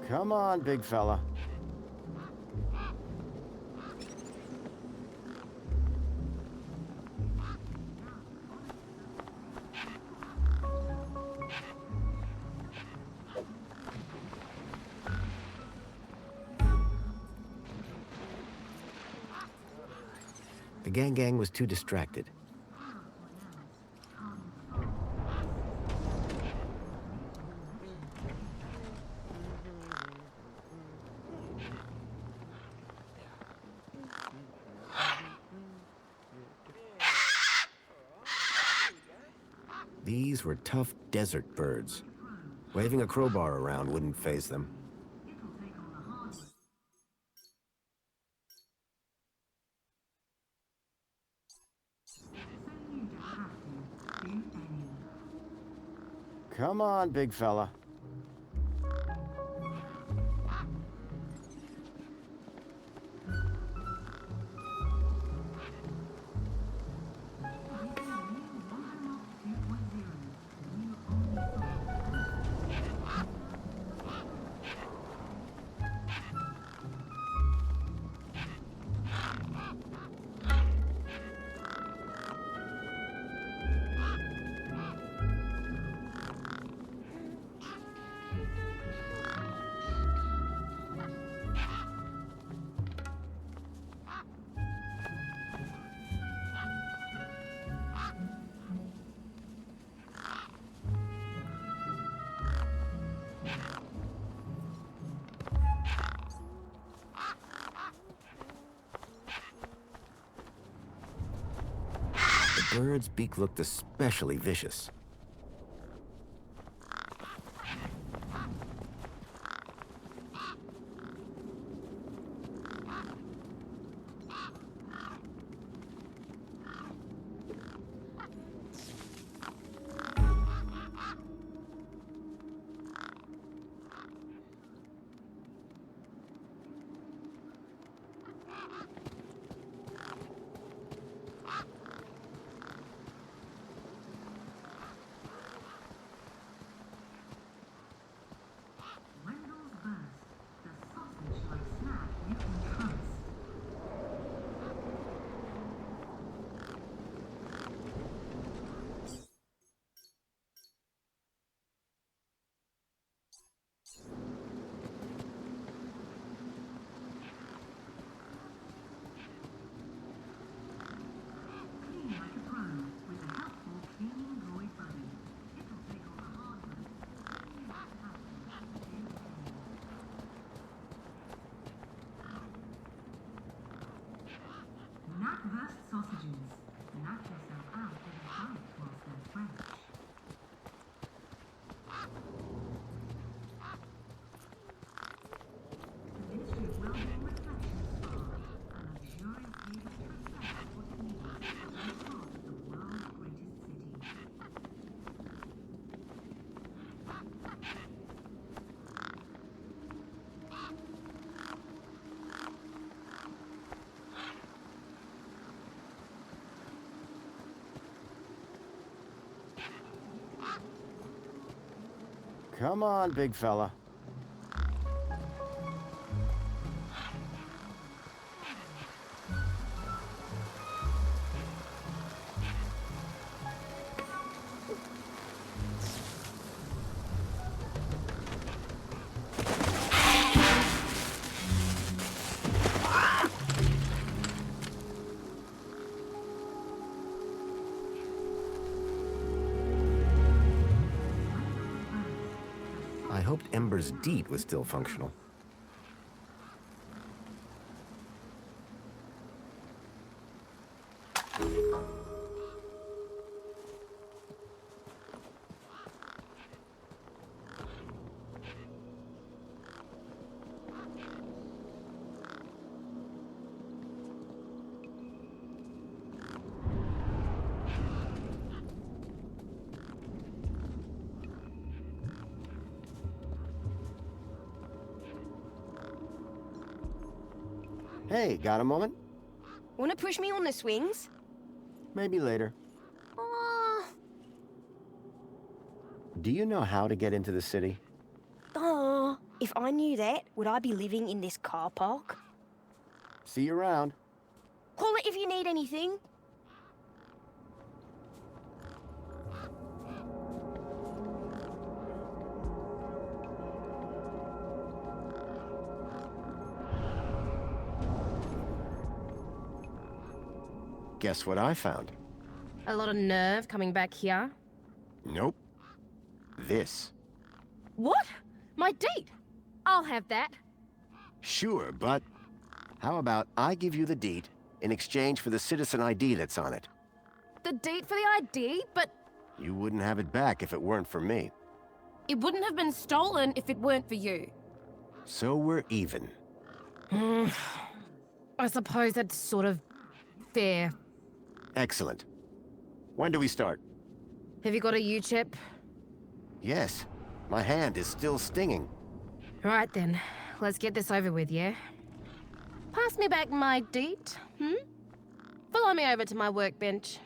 Come on, big fella. The gang was too distracted. These were tough desert birds. Waving a crowbar around wouldn't faze them. Come on, big fella. The bird's beak looked especially vicious. Sausages. Knock yourself out with a bite whilst they're fresh. The Ministry of Wellbeing Reflection Spa, a luxurious haven to reflect what it means to be part of the world's greatest city. Come on, big fella. I hoped Ember's deed was still functional. Hey, got a moment? Wanna push me on the swings? Maybe later. Do you know how to get into the city? Oh, If I knew that, would I be living in this car park? See you around. Call it if you need anything. Guess what I found? A lot of nerve coming back here. Nope. This. What? My deed? I'll have that. Sure, but how about I give you the deed in exchange for the citizen ID that's on it? The deed for the ID, but You wouldn't have it back if it weren't for me. it wouldn't have been stolen if it weren't for you. So we're even. I suppose that's sort of fair. Excellent. When do we start? Have you got a U-chip? Yes. My hand is still stinging. Right then, let's get this over with, yeah? Pass me back my deed, Follow me over to my workbench.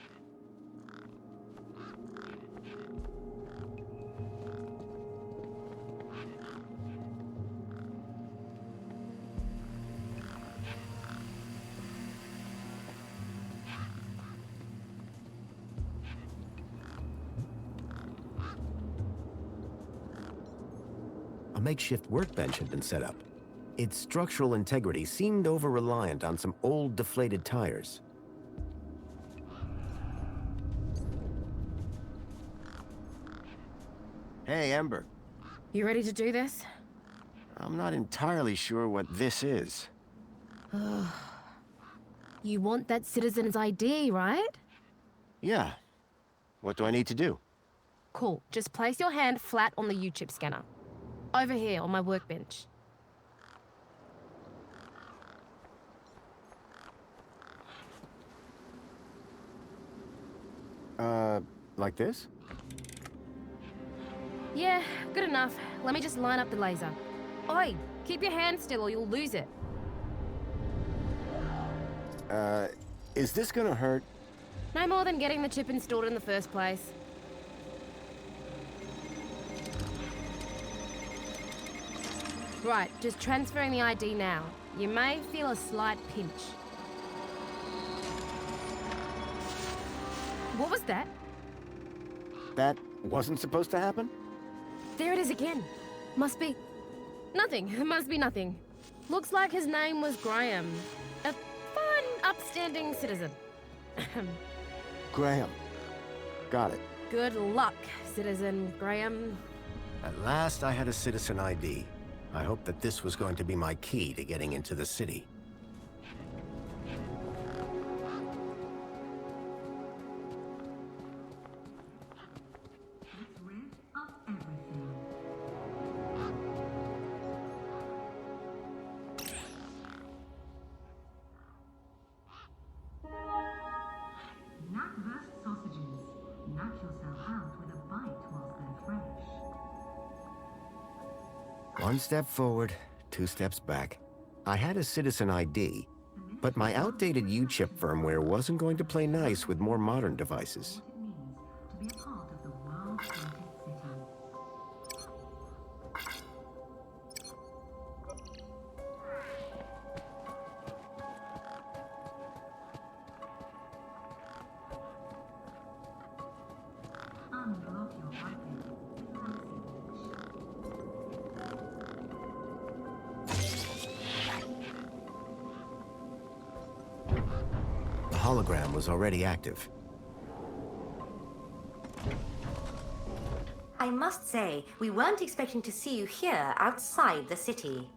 A makeshift workbench had been set up. Its structural integrity seemed over-reliant on some old, deflated tires. Hey, Ember. You ready to do this? I'm not entirely sure what this is. You want that citizen's ID, right? Yeah. What do I need to do? Cool. Just place your hand flat on the U-chip scanner. Over here on my workbench. Like this? Yeah, good enough. Let me just line up the laser. Oi, keep your hand still or you'll lose it. Is this gonna hurt? No more than getting the chip installed in the first place. Right, just transferring the ID now. You may feel a slight pinch. What was that? That wasn't supposed to happen? There it is again. Must be... nothing. It must be nothing. Looks like his name was Graham. A fine, upstanding citizen. Graham. Got it. Good luck, Citizen Graham. At last I had a citizen ID. I hoped that this was going to be my key to getting into the city. Get rid of everything. Knackwurst sausages. Knock yourself out with a bite whilst they're fresh. One step forward, two steps back. I had a citizen ID, but my outdated U-chip firmware wasn't going to play nice with more modern devices. What it means to be a part of the world's greatest city. Unlock your ID with Fancy Beach. The hologram was already active. I must say, we weren't expecting to see you here outside the city.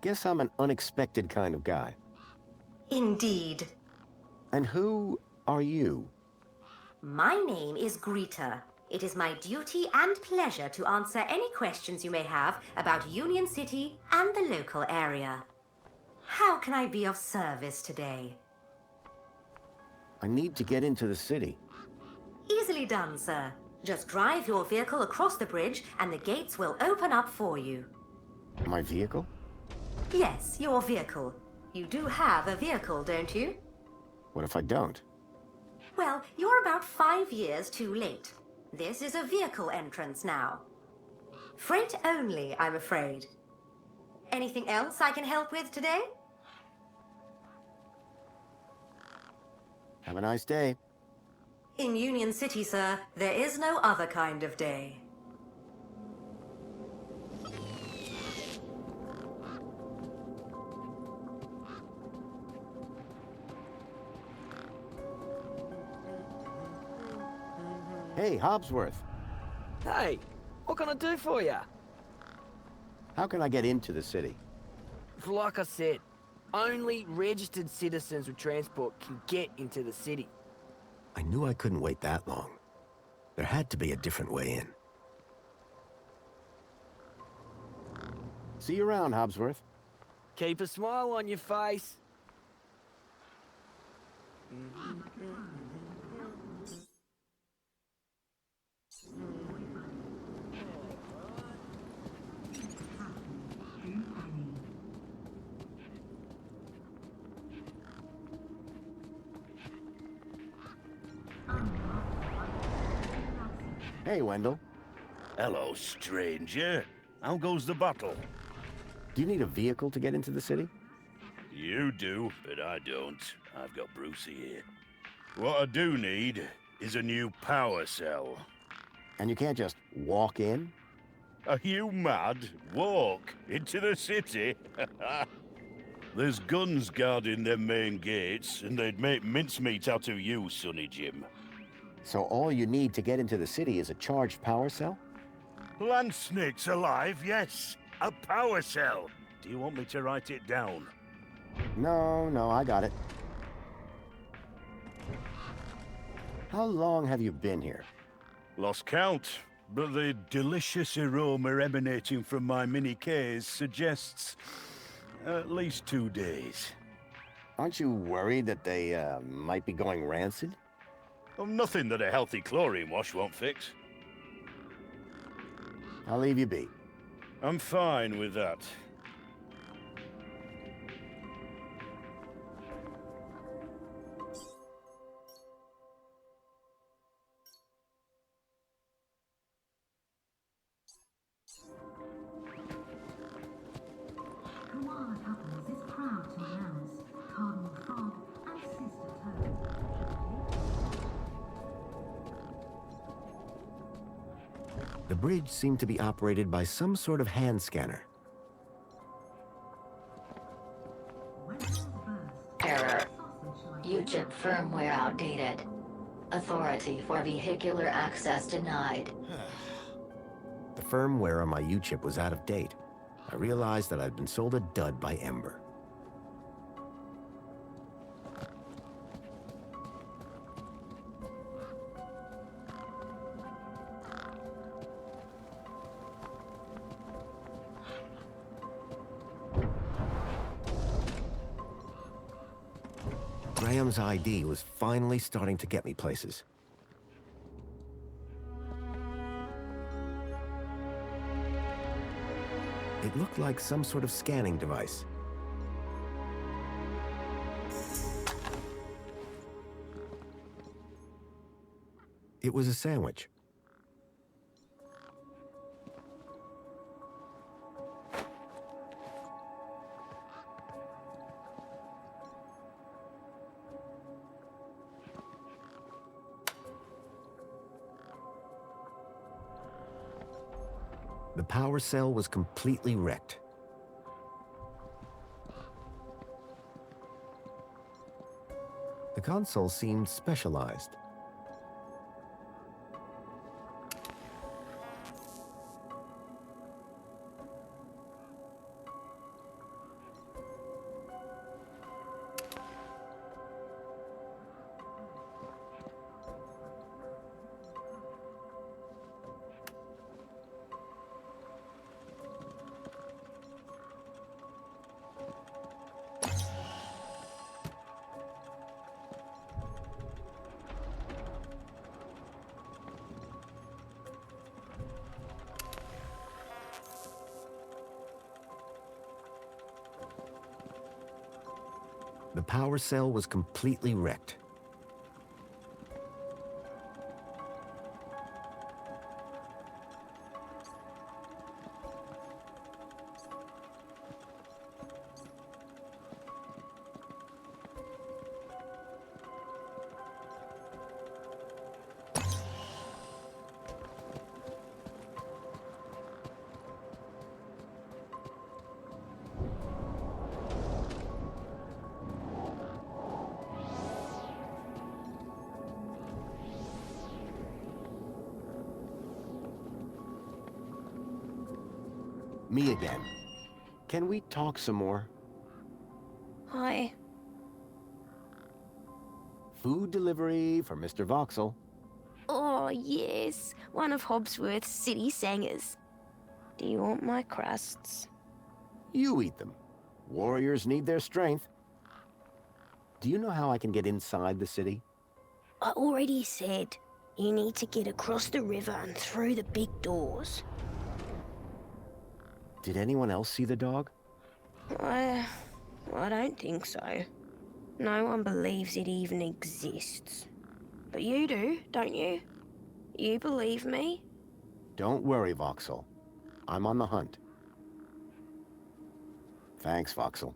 Guess I'm an unexpected kind of guy. Indeed. And who are you? My name is Greta. It is my duty and pleasure to answer any questions you may have about Union City and the local area. How can I be of service today? I need to get into the city. Easily done, sir. Just drive your vehicle across the bridge and the gates will open up for you. My vehicle? Yes, your vehicle. You do have a vehicle, don't you? What if I don't? Well, you're about 5 years too late. This is a vehicle entrance now. Freight only, I'm afraid. Anything else I can help with today? Have a nice day. In Union City, sir, there is no other kind of day. Hey, Hobsworth. Hey, what can I do for you? How can I get into the city? Like I said, only registered citizens with transport can get into the city. I knew I couldn't wait that long. There had to be a different way in. See you around, Hobsworth. Keep a smile on your face. Hey, Wendell. Hello, stranger. How goes the battle? Do you need a vehicle to get into the city? You do, but I don't. I've got Brucey here. What I do need is a new power cell. And you can't just walk in? Are you mad? Walk into the city? There's guns guarding them main gates, and they'd make mincemeat out of you, Sonny Jim. So all you need to get into the city is a charged power cell? Land snakes alive, yes. A power cell. Do you want me to write it down? No, I got it. How long have you been here? Lost count, but the delicious aroma emanating from my mini Ks suggests at least 2 days. Aren't you worried that they might be going rancid? Nothing that a healthy chlorine wash won't fix. I'll leave you be. I'm fine with that. Koala couples is proud to announce Cardinal Frog and Sister Toad. The bridge seemed to be operated by some sort of hand scanner. Error. UChip firmware outdated. Authority for vehicular access denied. The firmware on my U-chip was out of date. I realized that I'd been sold a dud by Ember. Graham's ID was finally starting to get me places. It looked like some sort of scanning device. It was a sandwich. The power cell was completely wrecked. The console seemed specialized. The power cell was completely wrecked. Me again. Can we talk some more? Hi. Food delivery for Mr. Voxel. Oh, yes. One of Hobsworth's city singers. Do you want my crusts? You eat them. Warriors need their strength. Do you know how I can get inside the city? I already said. You need to get across the river and through the big doors. Did anyone else see the dog? I don't think so. No one believes it even exists. But you do, don't you? You believe me? Don't worry, Voxel. I'm on the hunt. Thanks, Voxel.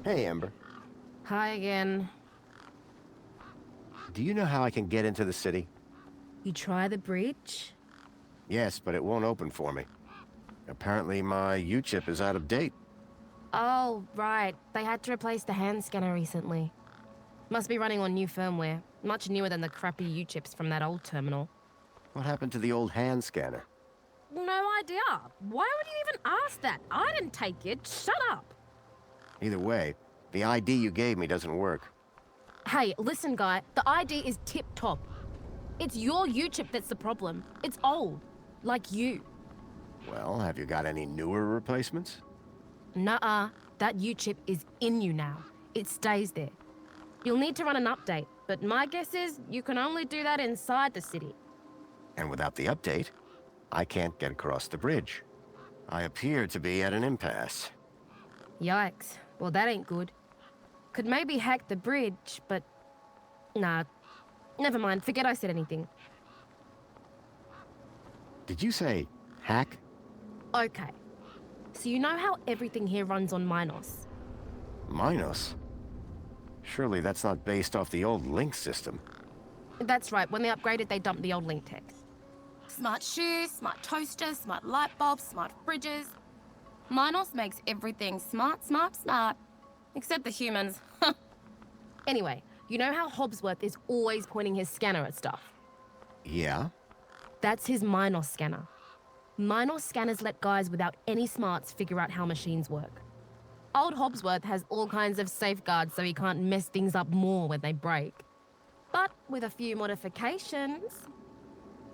Hey, Ember. Hi again. Do you know how I can get into the city? You try the bridge? Yes, but it won't open for me. Apparently my U-chip is out of date. Oh, right. They had to replace the hand scanner recently. Must be running on new firmware. Much newer than the crappy U-chips from that old terminal. What happened to the old hand scanner? No idea. Why would you even ask that? I didn't take it. Shut up. Either way, the ID you gave me doesn't work. Hey, listen, guy. The ID is tip-top. It's your U-chip that's the problem. It's old. Like you. Well, have you got any newer replacements? Nuh-uh. That U-chip is in you now. It stays there. You'll need to run an update, but my guess is you can only do that inside the city. And without the update, I can't get across the bridge. I appear to be at an impasse. Yikes. Well, that ain't good. Could maybe hack the bridge, but... Nah. Never mind. Forget I said anything. Did you say hack? Okay. So you know how everything here runs on Minos? Minos? Surely that's not based off the old Link system. That's right. When they upgraded, they dumped the old Link tech. Smart shoes, smart toasters, smart light bulbs, smart fridges. Minos makes everything smart, smart, smart. Except the humans. Anyway, you know how Hobsworth is always pointing his scanner at stuff? Yeah? That's his Minos scanner. Minos scanners let guys without any smarts figure out how machines work. Old Hobsworth has all kinds of safeguards so he can't mess things up more when they break. But with a few modifications...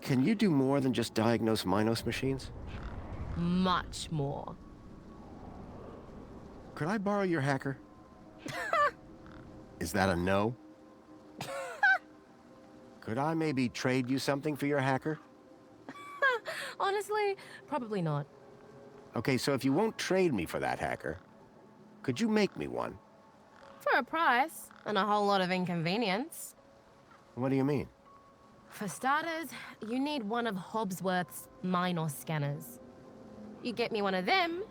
Can you do more than just diagnose Minos machines? Much more. Could I borrow your hacker? Is that a no? Could I maybe trade you something for your hacker? Honestly, probably not. Okay, so if you won't trade me for that hacker, could you make me one? For a price, and a whole lot of inconvenience. What do you mean? For starters, you need one of Hobsworth's Minos scanners. You get me one of them,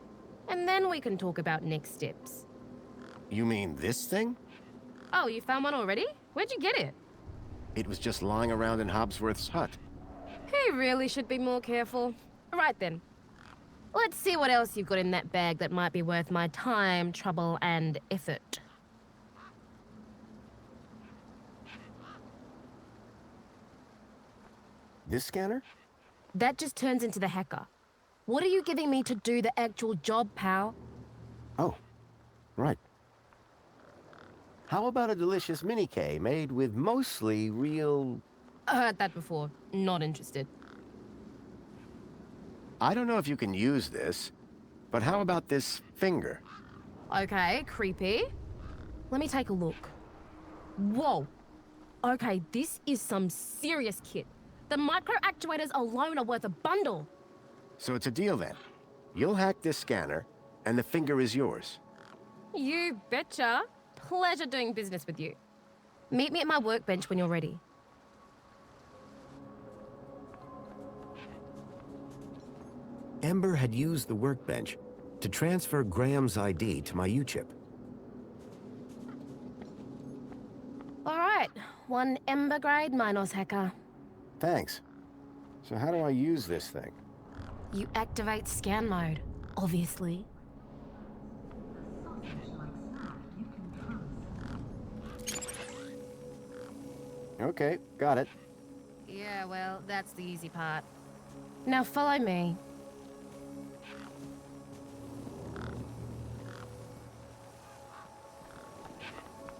and then we can talk about next steps. You mean this thing? Oh, you found one already? Where'd you get it? It was just lying around in Hobsworth's hut. He really should be more careful. Right then. Let's see what else you've got in that bag that might be worth my time, trouble, and effort. This scanner? That just turns into the hacker. What are you giving me to do the actual job, pal? Oh, right. How about a delicious mini-K made with mostly real... I heard that before. Not interested. I don't know if you can use this, but how about this finger? Okay, creepy. Let me take a look. Whoa. Okay, this is some serious kit. The micro actuators alone are worth a bundle. So it's a deal then. You'll hack this scanner, and the finger is yours. You betcha. Pleasure doing business with you. Meet me at my workbench when you're ready. Ember had used the workbench to transfer Graham's ID to my U-chip. All right, one Ember grade Minos hacker. Thanks. So how do I use this thing? You activate scan mode, obviously. Okay, got it. Yeah, well, that's the easy part. Now follow me.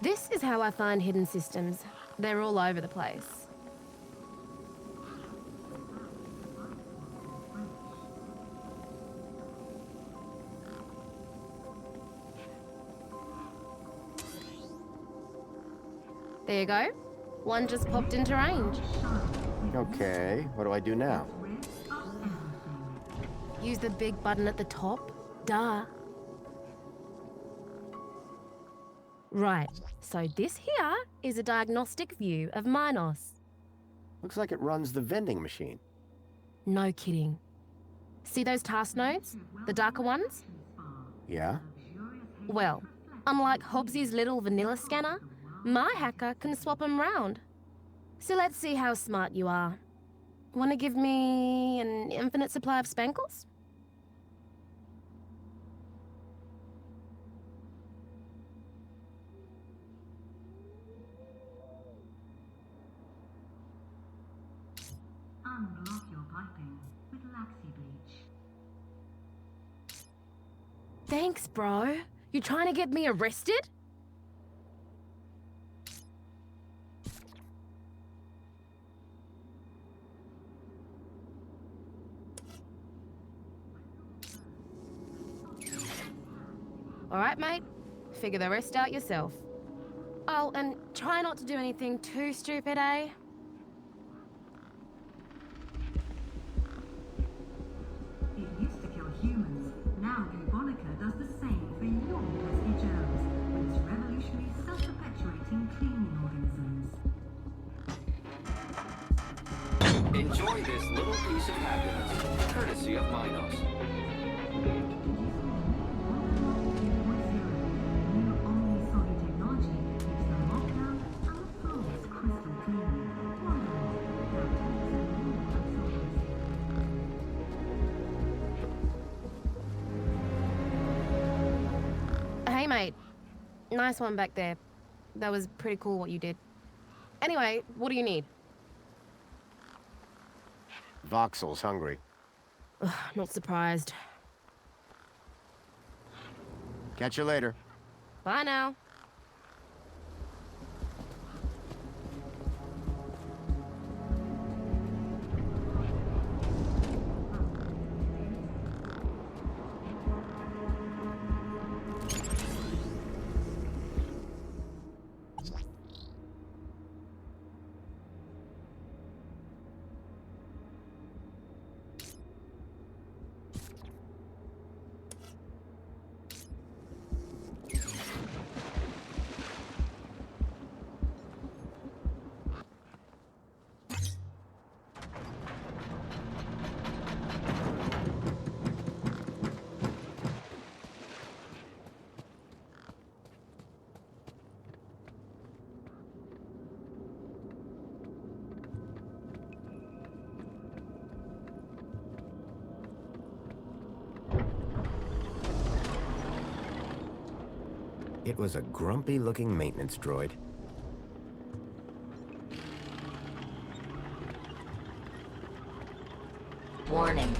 This is how I find hidden systems. They're all over the place. There you go. One just popped into range. Okay, what do I do now? Use the big button at the top. Duh. Right, so this here is a diagnostic view of Minos. Looks like it runs the vending machine. No kidding. See those task nodes? The darker ones? Yeah? Well, unlike Hobbsy's little vanilla scanner, my hacker can swap them round. So let's see how smart you are. Want to give me an infinite supply of spankles? Unblock your piping with Laxi Bleach. Thanks, bro. You trying to get me arrested? All right, mate. Figure the rest out yourself. Oh, and try not to do anything too stupid, eh? It used to kill humans. Now Bubonica does the same for your pesky germs with its revolutionary self-perpetuating cleaning organisms. Enjoy this little piece of happiness, courtesy of Minos. Hey, mate. Nice one back there. That was pretty cool what you did. Anyway, what do you need? Voxel's hungry. Ugh, not surprised. Catch you later. Bye now. It was a grumpy-looking maintenance droid. Warning.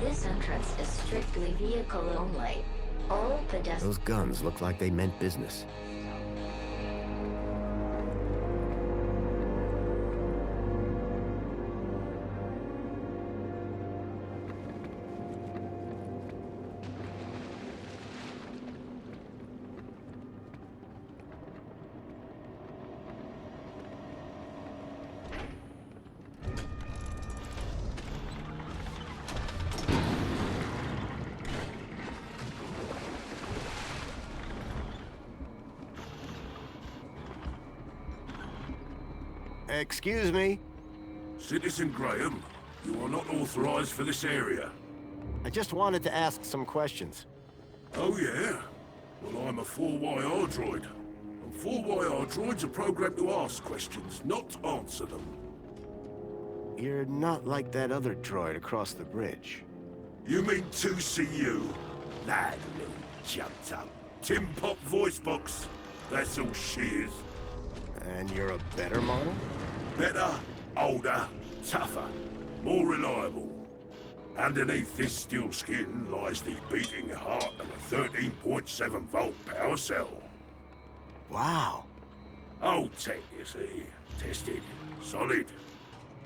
This entrance is strictly vehicle only. All pedestrians... Those guns look like they meant business. Excuse me? Citizen Graham, you are not authorized for this area. I just wanted to ask some questions. Oh, yeah? Well, I'm a 4YR droid. And 4YR droids are programmed to ask questions, not answer them. You're not like that other droid across the bridge. You mean 2CU? That little jumped up. Tin Pop voice box. That's all she is. And you're a better model? Better, older, tougher, more reliable. Underneath this steel skin lies the beating heart of a 13.7 volt power cell. Wow. Old tech, you see. Tested. Solid.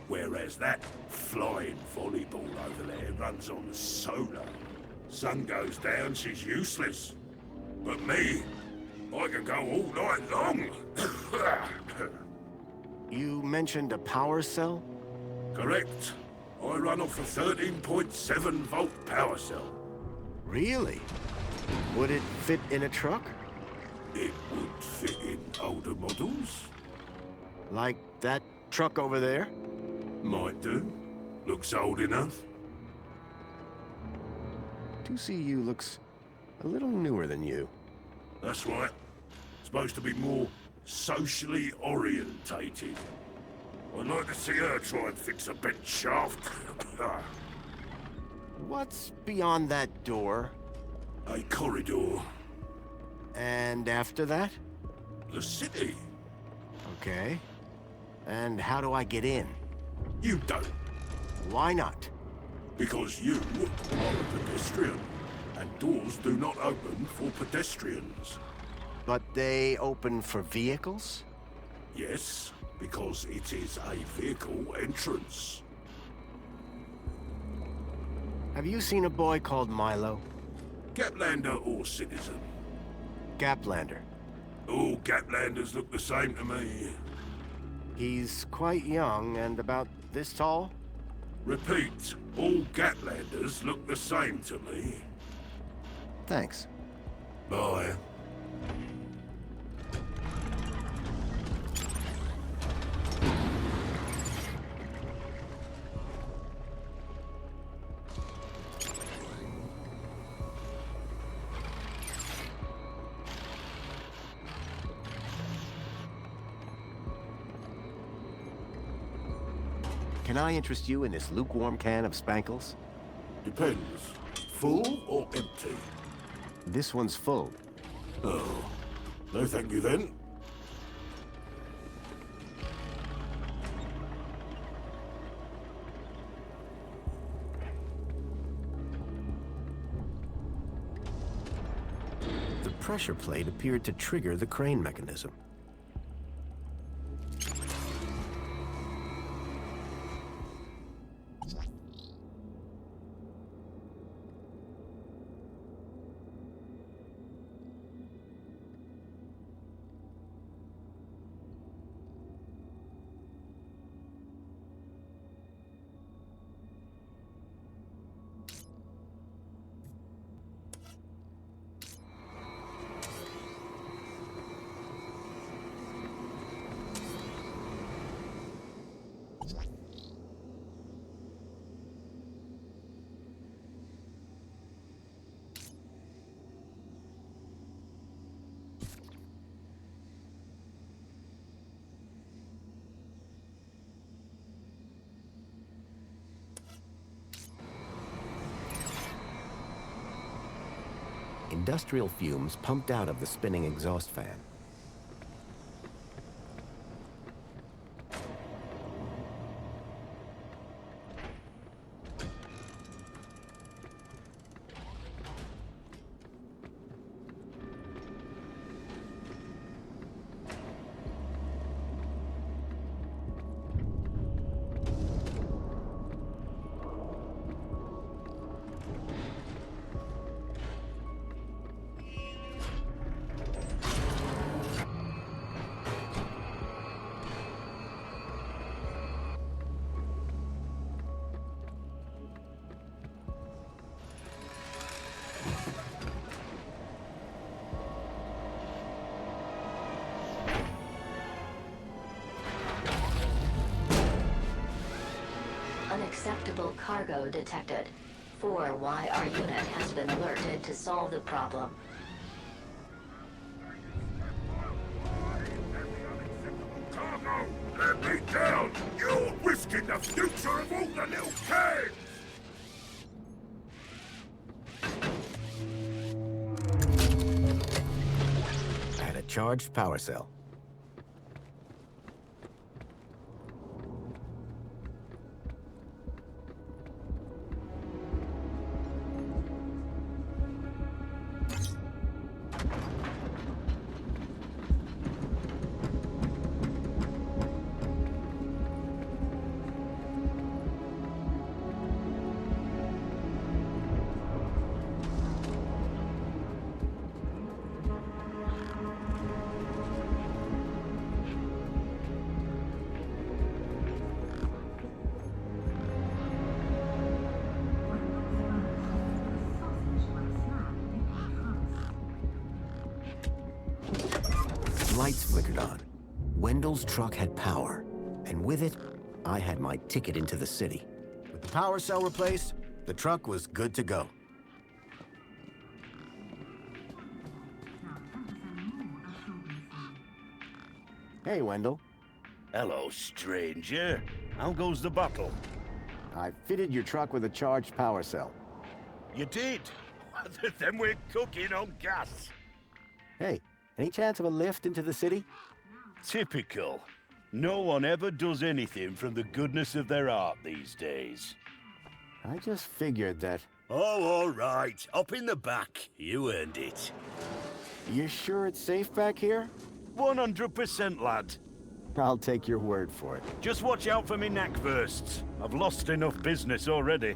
Whereas that flying volleyball over there runs on solar. Sun goes down, she's useless. But me, I can go all night long. You mentioned a power cell? Correct. I run off a 13.7 volt power cell. Really? Would it fit in a truck? It would fit in older models. Like that truck over there? Might do. Looks old enough. 2CU looks a little newer than you. That's right. Supposed to be more socially orientated. I'd like to see her try and fix a bent shaft. What's beyond that door? A corridor. And after that? The city. Okay. And how do I get in? You don't. Why not? Because you are a pedestrian, and doors do not open for pedestrians. But they open for vehicles? Yes, because it is a vehicle entrance. Have you seen a boy called Milo? Gaplander or citizen? Gaplander. All Gaplanders look the same to me. He's quite young and about this tall? Repeat, all Gaplanders look the same to me. Thanks. Bye. Can I interest you in this lukewarm can of Spankles? Depends. Full or empty? This one's full. Oh. No thank you then. The pressure plate appeared to trigger the crane mechanism. Industrial fumes pumped out of the spinning exhaust fan. Unacceptable cargo detected. 4Y, our unit has been alerted to solve the problem. Cargo, let me down! You're risking the future of all the little kids! I had a charged power cell. Lights flickered on. Wendell's truck had power, and with it, I had my ticket into the city. With the power cell replaced, the truck was good to go. Hey, Wendell. Hello, stranger. How goes the battle? I fitted your truck with a charged power cell. You did? Then we're cooking on gas. Hey, any chance of a lift into the city? Typical. No one ever does anything from the goodness of their heart these days. I just figured that... Oh, all right. Up in the back. You earned it. You sure it's safe back here? 100%, lad. I'll take your word for it. Just watch out for me neck bursts. I've lost enough business already.